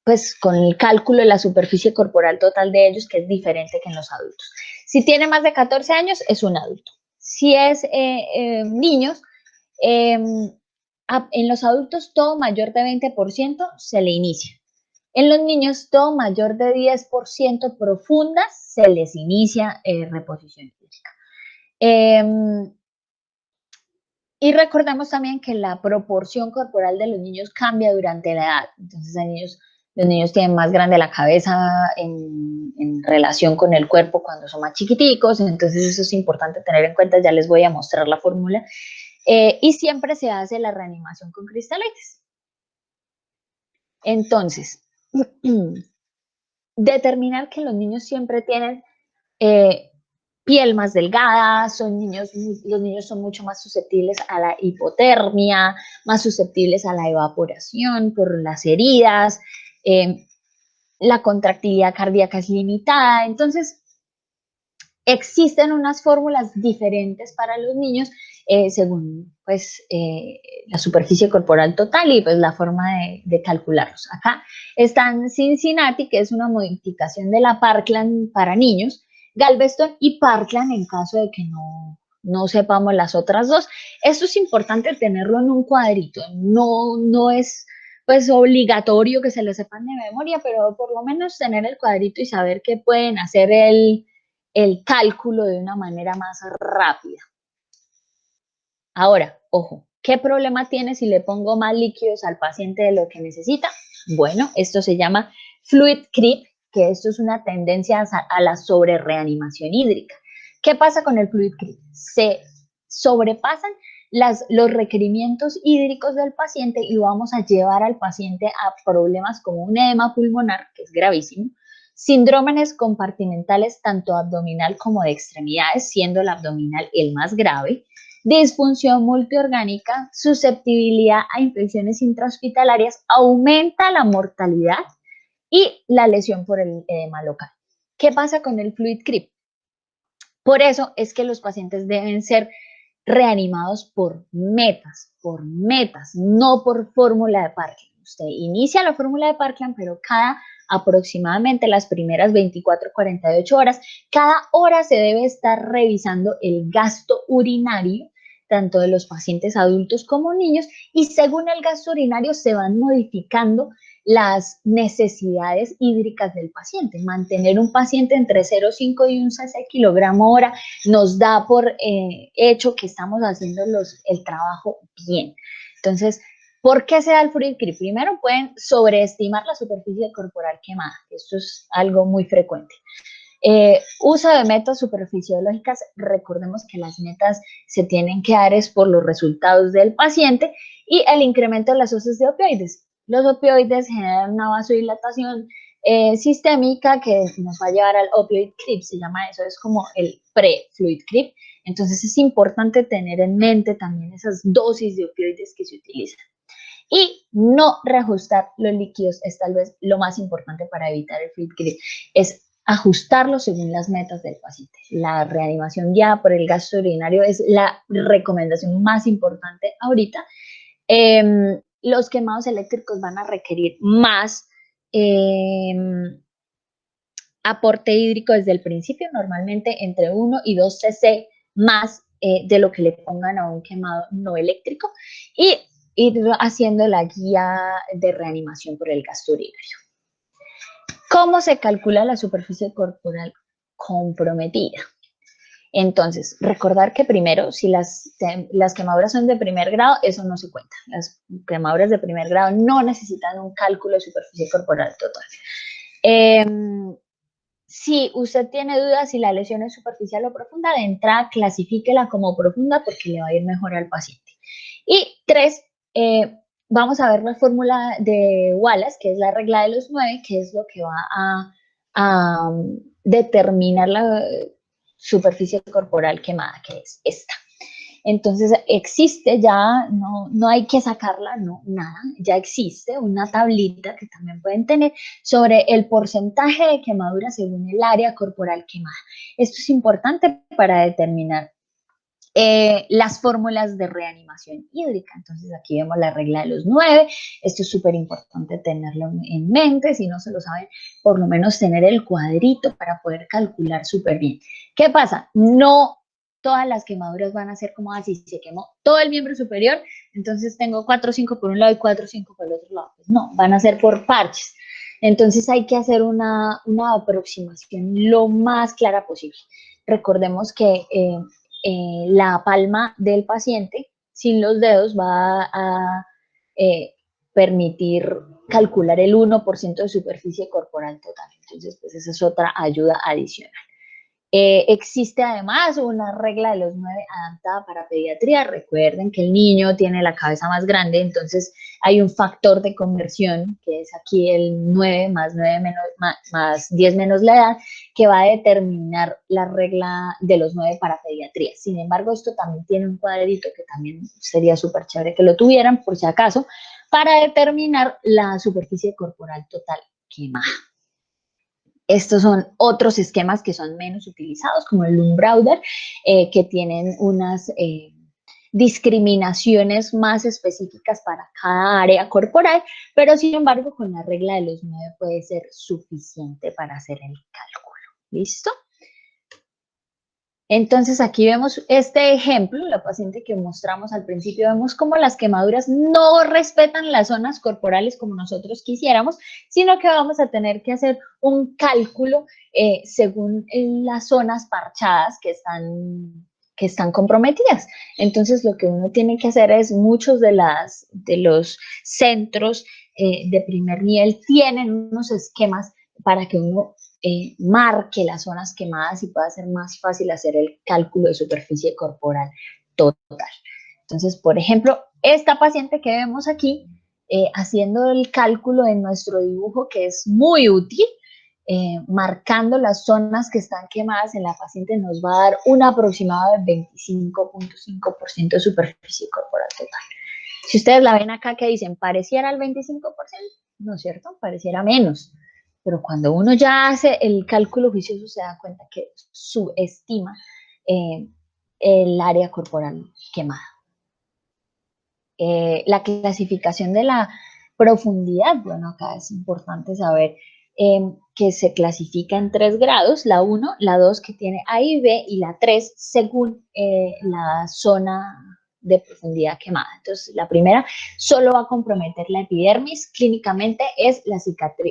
pues con el cálculo de la superficie corporal total de ellos, que es diferente que en los adultos. Si tiene más de 14 años, es un adulto. Si es niños, en los adultos todo mayor de 20% se le inicia. En los niños, todo mayor de 10% profundas se les inicia reposición hídrica. Y recordemos también que la proporción corporal de los niños cambia durante la edad. Entonces, los niños tienen más grande la cabeza en relación con el cuerpo cuando son más chiquiticos. Entonces, eso es importante tener en cuenta. Ya les voy a mostrar la fórmula. Y siempre se hace la reanimación con cristaletes. Entonces, determinar que los niños siempre tienen piel más delgada, los niños son mucho más susceptibles a la hipotermia, más susceptibles a la evaporación por las heridas, la contractilidad cardíaca es limitada, entonces existen unas fórmulas diferentes para los niños según pues, la superficie corporal total y pues la forma de calcularlos. Acá están Cincinnati, que es una modificación de la Parkland para niños, Galveston y Parkland en caso de que no sepamos las otras dos. Esto es importante tenerlo en un cuadrito, no es pues obligatorio que se lo sepan de memoria, pero por lo menos tener el cuadrito y saber que pueden hacer el cálculo de una manera más rápida. Ahora, ojo, ¿qué problema tiene si le pongo más líquidos al paciente de lo que necesita? Bueno, esto se llama fluid creep, que esto es una tendencia a la sobrereanimación hídrica. ¿Qué pasa con el fluid creep? Se sobrepasan los requerimientos hídricos del paciente y vamos a llevar al paciente a problemas como un edema pulmonar, que es gravísimo, síndromes compartimentales tanto abdominal como de extremidades, siendo el abdominal el más grave, disfunción multiorgánica, susceptibilidad a infecciones intrahospitalarias, aumenta la mortalidad y la lesión por el edema local. ¿Qué pasa con el fluid creep? Por eso es que los pacientes deben ser reanimados por metas, no por fórmula de Parkland. Usted inicia la fórmula de Parkland, pero aproximadamente las primeras 24-48 horas, cada hora se debe estar revisando el gasto urinario, tanto de los pacientes adultos como niños, y según el gasto urinario se van modificando las necesidades hídricas del paciente. Mantener un paciente entre 0,5 y 1 cc kilogramo hora nos da por hecho que estamos haciendo el trabajo bien. Entonces, ¿por qué se da el fluid creep? Primero, pueden sobreestimar la superficie corporal quemada. Esto es algo muy frecuente. Uso de metas superfisiológicas, recordemos que las metas se tienen que dar es por los resultados del paciente y el incremento de las dosis de opioides. Los opioides generan una vasodilatación sistémica que nos va a llevar al opioid creep, se llama eso, es como el pre-fluid creep. Entonces es importante tener en mente también esas dosis de opioides que se utilizan. Y no reajustar los líquidos es tal vez lo más importante para evitar el fluid creep, es ajustarlo según las metas del paciente. La reanimación guiada por el gasto urinario es la recomendación más importante ahorita. Los quemados eléctricos van a requerir más aporte hídrico desde el principio, normalmente entre 1 y 2 cc más de lo que le pongan a un quemado no eléctrico, y ir haciendo la guía de reanimación por el gasto urinario. ¿Cómo se calcula la superficie corporal comprometida? Entonces, recordar que primero, si las quemaduras son de primer grado, eso no se cuenta. Las quemaduras de primer grado no necesitan un cálculo de superficie corporal total. Si usted tiene dudas si la lesión es superficial o profunda, de entrada clasifíquela como profunda porque le va a ir mejor al paciente. Y 3, vamos a ver la fórmula de Wallace, que es la regla de los 9, que es lo que va a determinar la superficie corporal quemada, que es esta. Entonces existe ya, no hay que sacarla, no, nada, ya existe una tablita que también pueden tener sobre el porcentaje de quemadura según el área corporal quemada. Esto es importante para determinar las fórmulas de reanimación hídrica. Entonces aquí vemos la regla de los 9, esto es súper importante tenerlo en mente, si no se lo saben, por lo menos tener el cuadrito para poder calcular súper bien. ¿Qué pasa? No todas las quemaduras van a ser como así, se quemó todo el miembro superior, entonces tengo 4 o 5 por un lado y 4 o 5 por el otro lado. Pues no, van a ser por parches. Entonces hay que hacer una aproximación lo más clara posible. Recordemos que la palma del paciente sin los dedos va a permitir calcular el 1% de superficie corporal total. Entonces, pues esa es otra ayuda adicional. Existe además una regla de los 9 adaptada para pediatría. Recuerden que el niño tiene la cabeza más grande, entonces hay un factor de conversión, que es aquí el 9 más 9 menos, más 10 menos la edad, que va a determinar la regla de los 9 para pediatría. Sin embargo, esto también tiene un cuadrito que también sería súper chévere que lo tuvieran, por si acaso, para determinar la superficie corporal total quemada. Estos son otros esquemas que son menos utilizados, como el Lumbrauder, que tienen unas discriminaciones más específicas para cada área corporal, pero sin embargo con la regla de los 9 puede ser suficiente para hacer el cálculo. ¿Listo? Entonces aquí vemos este ejemplo, la paciente que mostramos al principio, vemos cómo las quemaduras no respetan las zonas corporales como nosotros quisiéramos, sino que vamos a tener que hacer un cálculo según las zonas parchadas que están comprometidas. Entonces lo que uno tiene que hacer es, muchos de los centros de primer nivel tienen unos esquemas para que uno marque las zonas quemadas y pueda ser más fácil hacer el cálculo de superficie corporal total. Entonces, por ejemplo, esta paciente que vemos aquí, haciendo el cálculo en nuestro dibujo, que es muy útil, marcando las zonas que están quemadas en la paciente, nos va a dar un aproximado de 25.5% de superficie corporal total. Si ustedes la ven acá que dicen, pareciera el 25%, ¿no es cierto? Pareciera menos. Pero cuando uno ya hace el cálculo juicioso se da cuenta que subestima el área corporal quemada. La clasificación de la profundidad, bueno, acá es importante saber que se clasifica en 3 grados, la 1, la 2 que tiene A y B, y la 3 según la zona de profundidad quemada. Entonces, la primera solo va a comprometer la epidermis, clínicamente es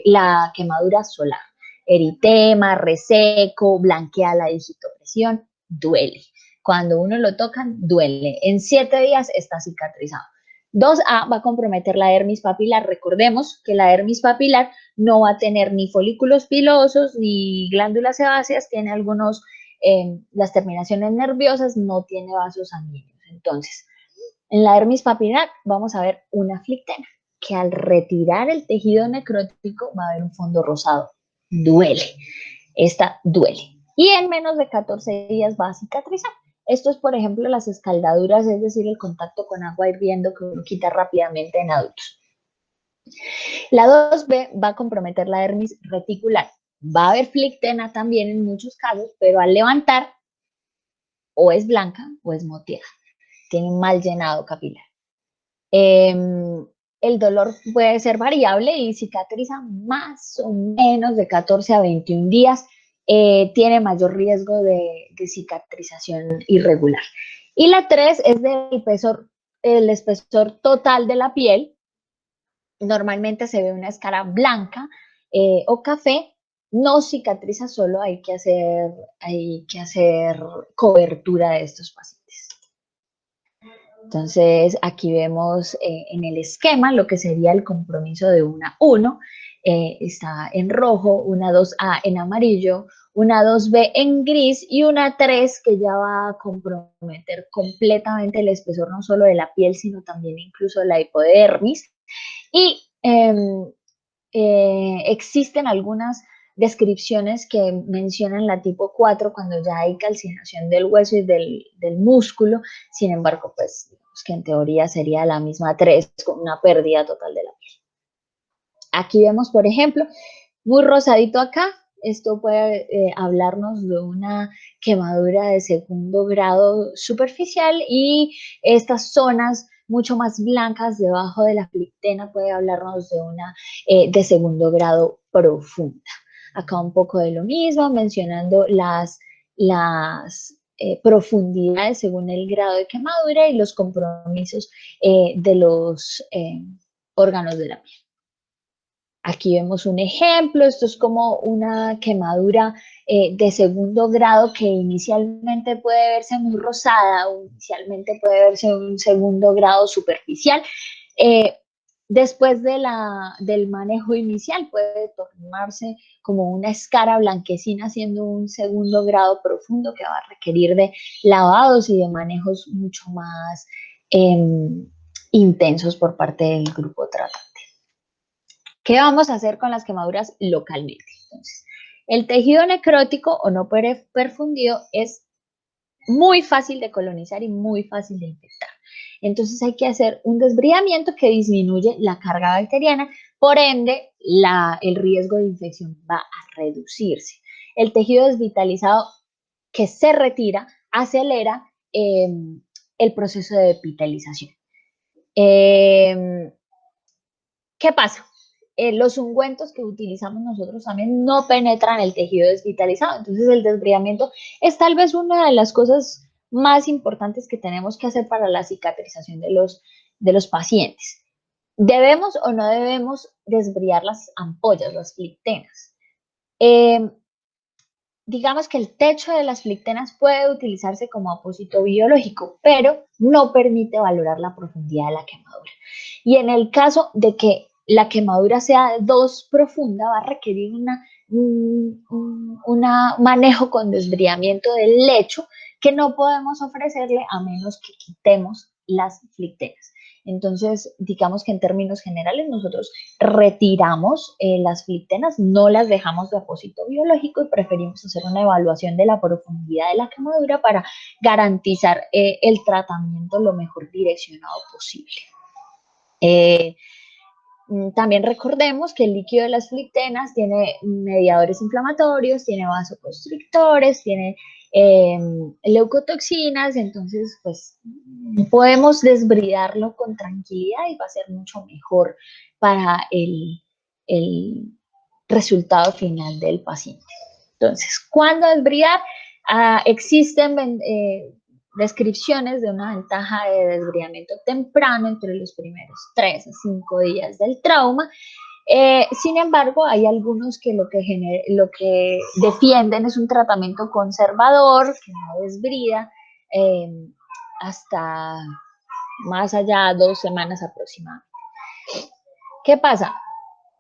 la quemadura solar. Eritema, reseco, blanquea la digitopresión, duele. Cuando uno lo toca, duele. En 7 días está cicatrizado. 2A va a comprometer la dermis papilar. Recordemos que la dermis papilar no va a tener ni folículos pilosos ni glándulas sebáceas, tiene las terminaciones nerviosas, no tiene vasos sanguíneos. Entonces, en la dermis papilar vamos a ver una flictema, que al retirar el tejido necrótico va a haber un fondo rosado. Duele. Esta duele. Y en menos de 14 días va a cicatrizar. Esto es, por ejemplo, las escaldaduras, es decir, el contacto con agua hirviendo que uno quita rápidamente en adultos. La 2B va a comprometer la dermis reticular. Va a haber flictena también en muchos casos, pero al levantar o es blanca o es moteada. Tiene un mal llenado capilar. El dolor puede ser variable y cicatriza más o menos de 14 a 21 días. Tiene mayor riesgo de cicatrización irregular. Y la 3 es el espesor total de la piel. Normalmente se ve una escara blanca o café. No cicatriza solo, hay que hacer cobertura de estos pacientes. Entonces, aquí vemos en el esquema lo que sería el compromiso de una 1. Está en rojo, una 2A en amarillo, una 2B en gris y una 3 que ya va a comprometer completamente el espesor no solo de la piel, sino también incluso la hipodermis. Y existen algunas descripciones que mencionan la tipo 4 cuando ya hay calcinación del hueso y del músculo. Sin embargo, pues digamos que en teoría sería la misma 3 con una pérdida total de la piel. Aquí vemos, por ejemplo, muy rosadito acá. Esto puede hablarnos de una quemadura de segundo grado superficial y estas zonas mucho más blancas debajo de la flictena puede hablarnos de una de segundo grado profunda. Acá un poco de lo mismo, mencionando las profundidades según el grado de quemadura y los compromisos de los órganos de la piel. Aquí vemos un ejemplo, esto es como una quemadura de segundo grado que inicialmente puede verse muy rosada o inicialmente puede verse un segundo grado superficial. Después del manejo inicial puede tornarse como una escara blanquecina siendo un segundo grado profundo que va a requerir de lavados y de manejos mucho más intensos por parte del grupo tratante. ¿Qué vamos a hacer con las quemaduras localmente? Entonces, el tejido necrótico o no perfundido es muy fácil de colonizar y muy fácil de infectar. Entonces hay que hacer un desbridamiento que disminuye la carga bacteriana, por ende el riesgo de infección va a reducirse. El tejido desvitalizado que se retira acelera el proceso de depitalización. ¿Qué pasa? Los ungüentos que utilizamos nosotros también no penetran el tejido desvitalizado. Entonces el desbridamiento es tal vez una de las cosas más importantes que tenemos que hacer para la cicatrización de los pacientes. ¿Debemos o no debemos desbridar las ampollas, las flictenas? Digamos que el techo de las flictenas puede utilizarse como apósito biológico, pero no permite valorar la profundidad de la quemadura. Y en el caso de que la quemadura sea 2 profunda, va a requerir un manejo con desbridamiento del lecho que no podemos ofrecerle a menos que quitemos las flictenas. Entonces, digamos que en términos generales nosotros retiramos las flictenas, no las dejamos de apósito biológico y preferimos hacer una evaluación de la profundidad de la quemadura para garantizar el tratamiento lo mejor direccionado posible. También recordemos que el líquido de las flictenas tiene mediadores inflamatorios, tiene vasoconstrictores, tiene leucotoxinas, entonces pues podemos desbridarlo con tranquilidad y va a ser mucho mejor para el resultado final del paciente. Entonces, ¿cuándo desbridar? Existen descripciones de una ventaja de desbridamiento temprano entre los primeros 3 a 5 días del trauma. Sin embargo, hay algunos que lo que defienden es un tratamiento conservador que no desbrida hasta más allá de 2 semanas aproximadamente. ¿Qué pasa?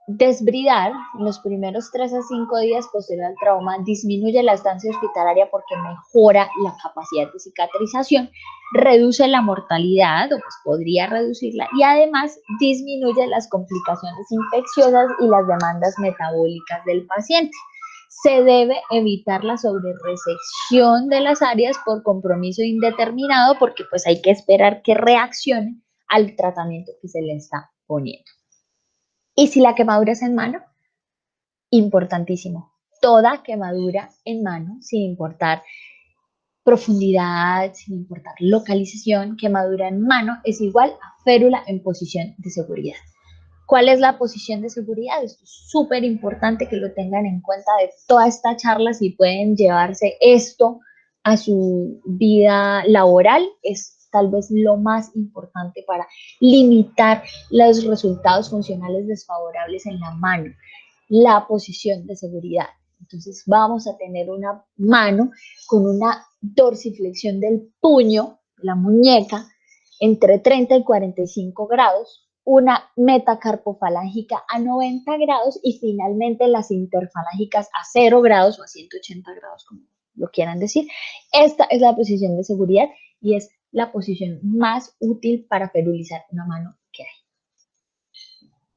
Desbridar en los primeros 3 a 5 días posterior al trauma disminuye la estancia hospitalaria porque mejora la capacidad de cicatrización, reduce la mortalidad, o pues podría reducirla, y además disminuye las complicaciones infecciosas y las demandas metabólicas del paciente. Se debe evitar la sobreresección de las áreas por compromiso indeterminado porque pues hay que esperar que reaccionen al tratamiento que se le está poniendo. Y si la quemadura es en mano, importantísimo. Toda quemadura en mano, sin importar profundidad, sin importar localización, quemadura en mano es igual a férula en posición de seguridad. ¿Cuál es la posición de seguridad? Esto es súper importante que lo tengan en cuenta de toda esta charla. Si pueden llevarse esto a su vida laboral, es tal vez lo más importante para limitar los resultados funcionales desfavorables en la mano, la posición de seguridad. Entonces vamos a tener una mano con una dorsiflexión del puño, la muñeca, entre 30 y 45 grados, una metacarpofalángica a 90 grados y finalmente las interfalángicas a 0 grados o a 180 grados, como lo quieran decir. Esta es la posición de seguridad y es la posición más útil para ferulizar una mano que hay.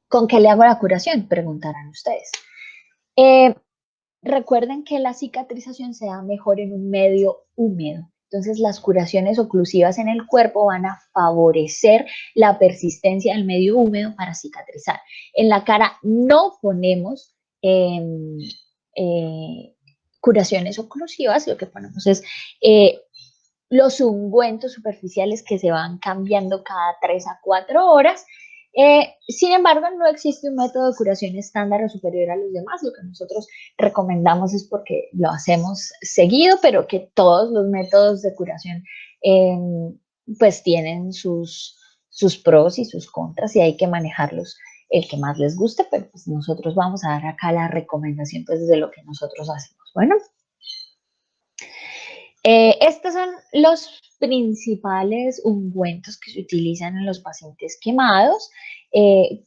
¿Con qué le hago la curación? Preguntarán ustedes. Recuerden que la cicatrización se da mejor en un medio húmedo. Entonces, las curaciones oclusivas en el cuerpo van a favorecer la persistencia del medio húmedo para cicatrizar. En la cara no ponemos curaciones oclusivas, lo que ponemos es los ungüentos superficiales que se van cambiando cada 3 a 4 horas. Sin embargo, no existe un método de curación estándar o superior a los demás. Lo que nosotros recomendamos es porque lo hacemos seguido, pero que todos los métodos de curación pues tienen sus pros y sus contras y hay que manejarlos el que más les guste, pero pues nosotros vamos a dar acá la recomendación pues de lo que nosotros hacemos. Bueno, estos son los principales ungüentos que se utilizan en los pacientes quemados.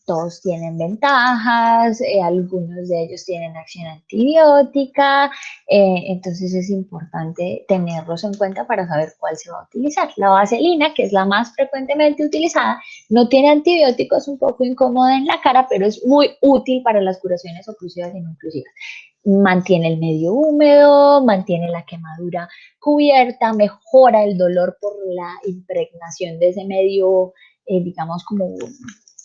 Todos tienen ventajas, algunos de ellos tienen acción antibiótica, entonces es importante tenerlos en cuenta para saber cuál se va a utilizar. La vaselina, que es la más frecuentemente utilizada, no tiene antibióticos, es un poco incómoda en la cara, pero es muy útil para las curaciones oclusivas y no oclusivas. Mantiene el medio húmedo, mantiene la quemadura cubierta, mejora el dolor por la impregnación de ese medio, digamos, como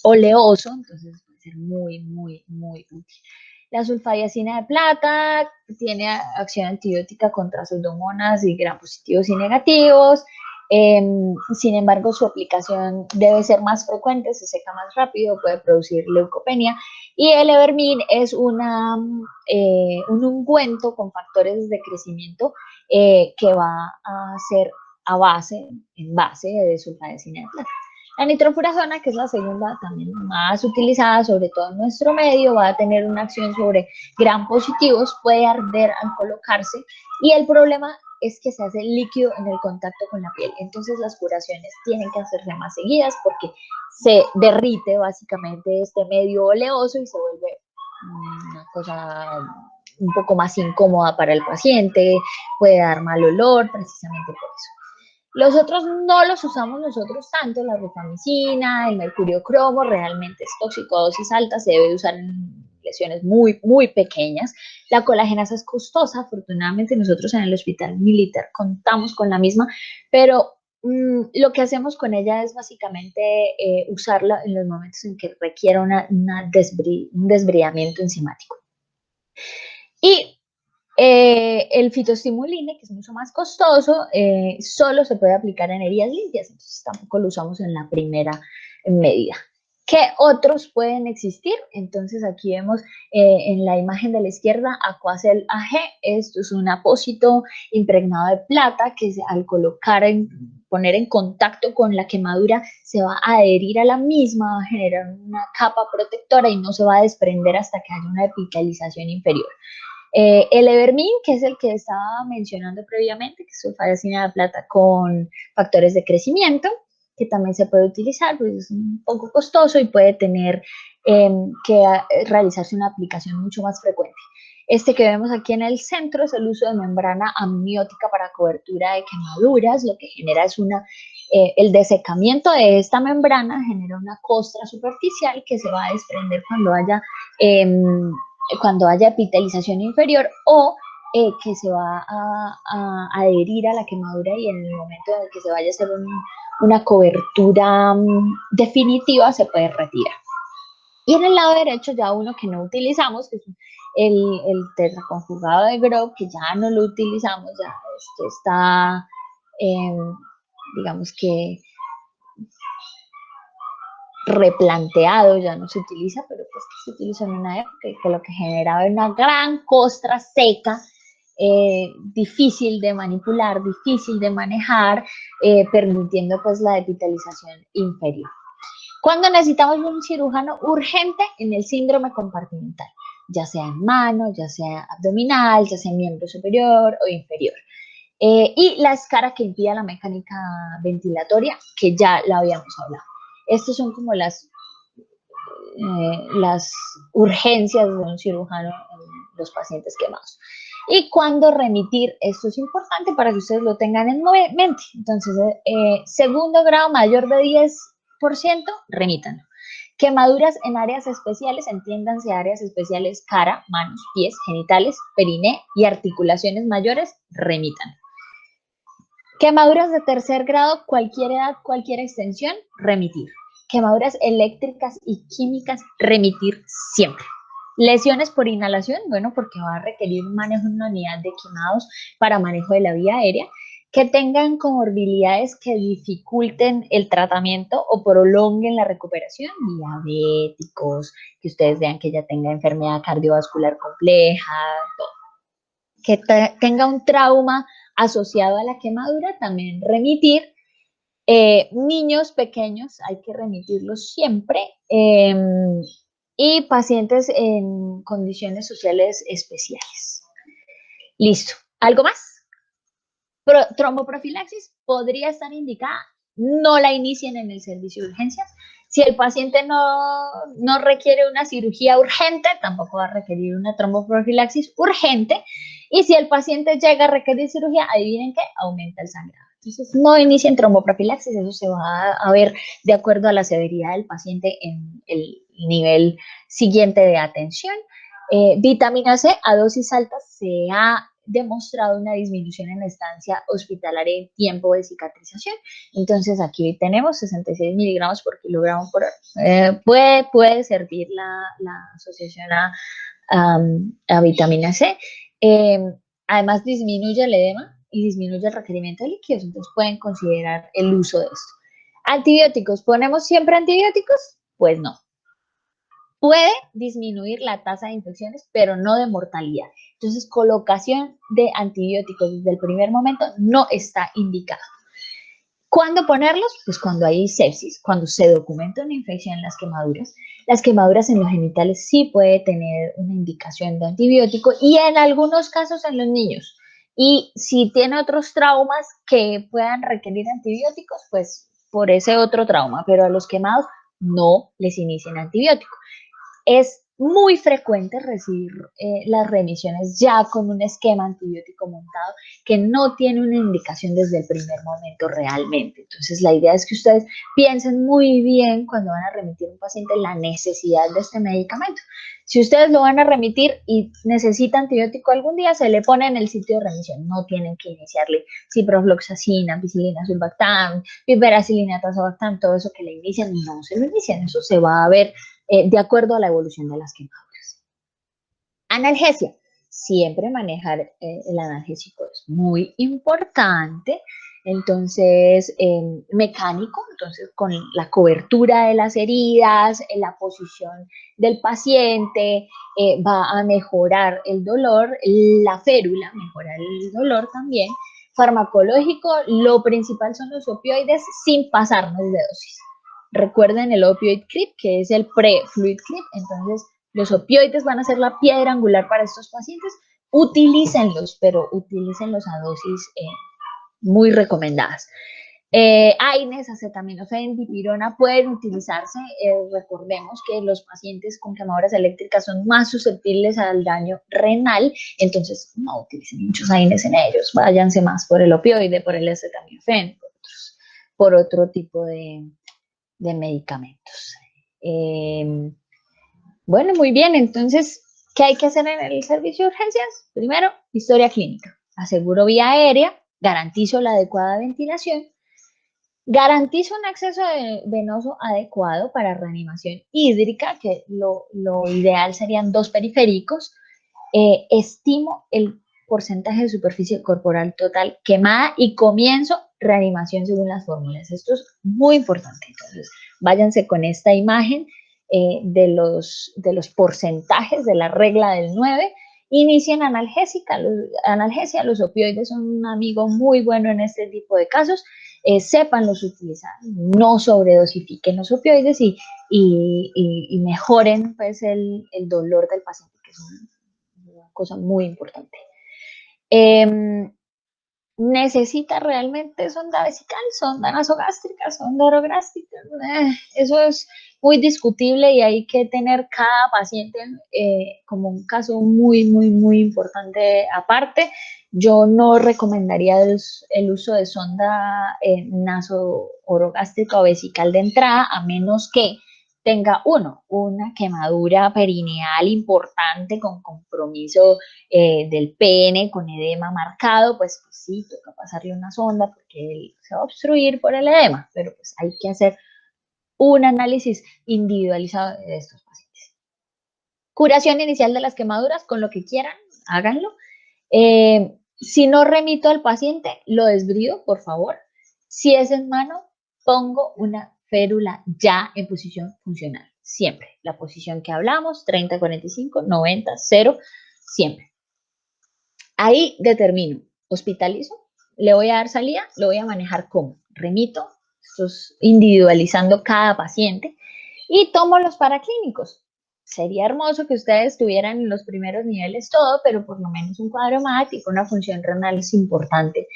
oleoso, entonces puede ser muy, muy, muy útil. La sulfadiacina de plata tiene acción antibiótica contra pseudomonas y gram positivos y negativos. Sin embargo, su aplicación debe ser más frecuente, se seca más rápido, puede producir leucopenia. Y el Evermin es un ungüento con factores de crecimiento que va a ser en base de sulfadiacina de plata. La nitrofurazona, que es la segunda también más utilizada, sobre todo en nuestro medio, va a tener una acción sobre gram positivos, puede arder al colocarse y el problema es que se hace líquido en el contacto con la piel. Entonces las curaciones tienen que hacerse más seguidas porque se derrite básicamente este medio oleoso y se vuelve una cosa un poco más incómoda para el paciente, puede dar mal olor precisamente por eso. Los otros no los usamos nosotros tanto, la rifamicina, el mercurio cromo, realmente es tóxico a dosis altas, se debe usar en lesiones muy, muy pequeñas. La colagenasa es costosa, afortunadamente nosotros en el hospital militar contamos con la misma, pero lo que hacemos con ella es básicamente usarla en los momentos en que requiera un desbridamiento enzimático. Y el fitoestimuline, que es mucho más costoso, solo se puede aplicar en heridas limpias, entonces tampoco lo usamos en la primera medida. ¿Qué otros pueden existir? Entonces aquí vemos en la imagen de la izquierda Aquacel AG. Esto es un apósito impregnado de plata que al poner en contacto con la quemadura se va a adherir a la misma, va a generar una capa protectora y no se va a desprender hasta que haya una epitelización inferior. El Evermin, que es el que estaba mencionando previamente, que es sulfadiacina de plata con factores de crecimiento, que también se puede utilizar, pues es un poco costoso y puede tener realizarse una aplicación mucho más frecuente. Este que vemos aquí en el centro es el uso de membrana amniótica para cobertura de quemaduras. Lo que genera es el desecamiento de esta membrana, genera una costra superficial que se va a desprender cuando haya epitelización inferior o que se va a adherir a la quemadura, y en el momento en el que se vaya a hacer una cobertura definitiva se puede retirar. Y en el lado derecho ya uno que no utilizamos, que es el tetraconjugado de Grove, que ya no lo utilizamos, ya esto está, digamos que replanteado, ya no se utiliza, pero pues que se utilizó en una época que lo que generaba era una gran costra seca, difícil de manipular, difícil de manejar, permitiendo pues la epitelización inferior. Cuando necesitamos un cirujano urgente en el síndrome compartimental, ya sea en mano, ya sea abdominal, ya sea en miembro superior o inferior. Y la escara que impida la mecánica ventilatoria, que ya la habíamos hablado. Estas son como las urgencias de un cirujano en los pacientes quemados. Y cuando remitir, esto es importante para que ustedes lo tengan en mente. Entonces, segundo grado mayor de 10%, remítanlo. Quemaduras en áreas especiales, entiéndanse áreas especiales, cara, manos, pies, genitales, periné y articulaciones mayores, remítanlo. Quemaduras de tercer grado, cualquier edad, cualquier extensión, remitir. Quemaduras eléctricas y químicas, remitir siempre. Lesiones por inhalación, bueno, porque va a requerir un manejo en una unidad de quemados para manejo de la vía aérea. Que tengan comorbilidades que dificulten el tratamiento o prolonguen la recuperación, diabéticos, que ustedes vean que ya tenga enfermedad cardiovascular compleja, todo. Que tenga un trauma asociado a la quemadura, también remitir. Niños pequeños hay que remitirlos siempre, y pacientes en condiciones sociales especiales. Listo. ¿Algo más? Tromboprofilaxis podría estar indicada, no la inicien en el servicio de urgencias. Si el paciente no requiere una cirugía urgente, tampoco va a requerir una tromboprofilaxis urgente. Y si el paciente llega a requerir cirugía, adivinen qué, aumenta el sangrado. Entonces, no inicien tromboprofilaxis, eso se va a ver de acuerdo a la severidad del paciente en el nivel siguiente de atención. Vitamina C a dosis altas se ha demostrado una disminución en la estancia hospitalaria y tiempo de cicatrización. Entonces aquí tenemos 66 miligramos por kilogramo por hora. Puede servir la asociación a vitamina C. Además disminuye el edema y disminuye el requerimiento de líquidos, entonces pueden considerar el uso de esto. Antibióticos, ¿ponemos siempre antibióticos? Pues no. Puede disminuir la tasa de infecciones, pero no de mortalidad. Entonces, colocación de antibióticos desde el primer momento no está indicado. ¿Cuándo ponerlos? Pues cuando hay sepsis, cuando se documenta una infección en las quemaduras. Las quemaduras en los genitales sí puede tener una indicación de antibiótico, y en algunos casos en los niños. Y si tiene otros traumas que puedan requerir antibióticos, pues por ese otro trauma, pero a los quemados no les inicien antibiótico. Es muy frecuente recibir las remisiones ya con un esquema antibiótico montado que no tiene una indicación desde el primer momento realmente. Entonces, la idea es que ustedes piensen muy bien cuando van a remitir a un paciente la necesidad de este medicamento. Si ustedes lo van a remitir y necesita antibiótico algún día, se le pone en el sitio de remisión. No tienen que iniciarle ciprofloxacina, ampicilina, sulbactam, piperacilina, tazobactam, todo eso que le inician, no se lo inician. Eso se va a ver de acuerdo a la evolución de las quemaduras. Analgesia. Siempre manejar el analgésico es muy importante. Entonces, mecánico, entonces con la cobertura de las heridas, la posición del paciente, va a mejorar el dolor, la férula, mejora el dolor también. Farmacológico, lo principal son los opioides sin pasarnos de dosis. Recuerden el opioid creep, que es el pre-fluid creep. Entonces, los opioides van a ser la piedra angular para estos pacientes. Utilícenlos, pero utilícenlos a dosis muy recomendadas. AINES, acetaminofén, dipirona pueden utilizarse. Recordemos que los pacientes con quemaduras eléctricas son más susceptibles al daño renal, entonces no utilicen muchos AINES en ellos, váyanse más por el opioide, por el acetaminofén, por otro tipo de medicamentos. Bueno, muy bien, entonces, ¿qué hay que hacer en el servicio de urgencias? Primero, historia clínica. Aseguro vía aérea, garantizo la adecuada ventilación, garantizo un acceso venoso adecuado para reanimación hídrica, que lo ideal serían 2 periféricos. Estimo el porcentaje de superficie corporal total quemada y comienzo reanimación según las fórmulas. Esto es muy importante. Entonces, váyanse con esta imagen de los porcentajes de la regla del 9. Inicien analgesia. Los opioides son un amigo muy bueno en este tipo de casos. Sépanlos utilizar, no sobredosifiquen los opioides y mejoren pues, el dolor del paciente, que es una cosa muy importante. ¿Necesita realmente sonda vesical, sonda nasogástrica, sonda orogástrica? Eso es muy discutible y hay que tener cada paciente como un caso muy, muy, muy importante aparte. Yo no recomendaría el uso de sonda naso-orogástrica o vesical de entrada, a menos que tenga una quemadura perineal importante con compromiso del pene, con edema marcado, pues sí, toca pasarle una sonda porque él se va a obstruir por el edema, pero pues hay que hacer un análisis individualizado de estos pacientes. Curación inicial de las quemaduras, con lo que quieran, háganlo. Si no remito al paciente, lo desbrido, por favor. Si es en mano, pongo una férula ya en posición funcional. Siempre. La posición que hablamos, 30, 45, 90, 0, siempre. Ahí determino, hospitalizo, le voy a dar salida, lo voy a manejar como remito, esto es individualizando cada paciente, y tomo los paraclínicos. Sería hermoso que ustedes tuvieran en los primeros niveles todo, pero por lo menos un cuadro hemático, una función renal es importante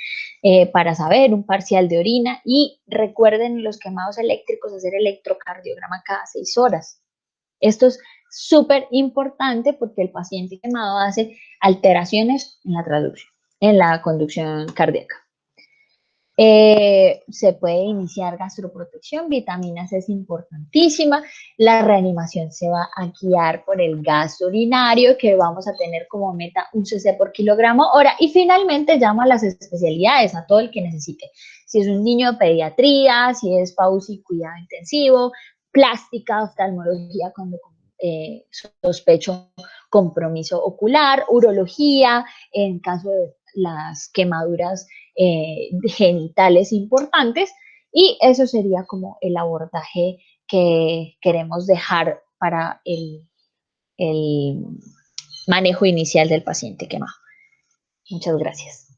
para saber, un parcial de orina, y recuerden los quemados eléctricos, hacer electrocardiograma cada 6 horas. Esto es súper importante porque el paciente quemado hace alteraciones en la traducción, en la conducción cardíaca. Se puede iniciar gastroprotección, vitamina C es importantísima, la reanimación se va a guiar por el gasto urinario, que vamos a tener como meta un cc por kilogramo hora, y finalmente llamo a las especialidades, a todo el que necesite, si es un niño de pediatría, si es PAUSI, cuidado intensivo, plástica, oftalmología cuando sospecho compromiso ocular, urología, en caso de las quemaduras genitales importantes, y eso sería como el abordaje que queremos dejar para el manejo inicial del paciente quemado. Muchas gracias.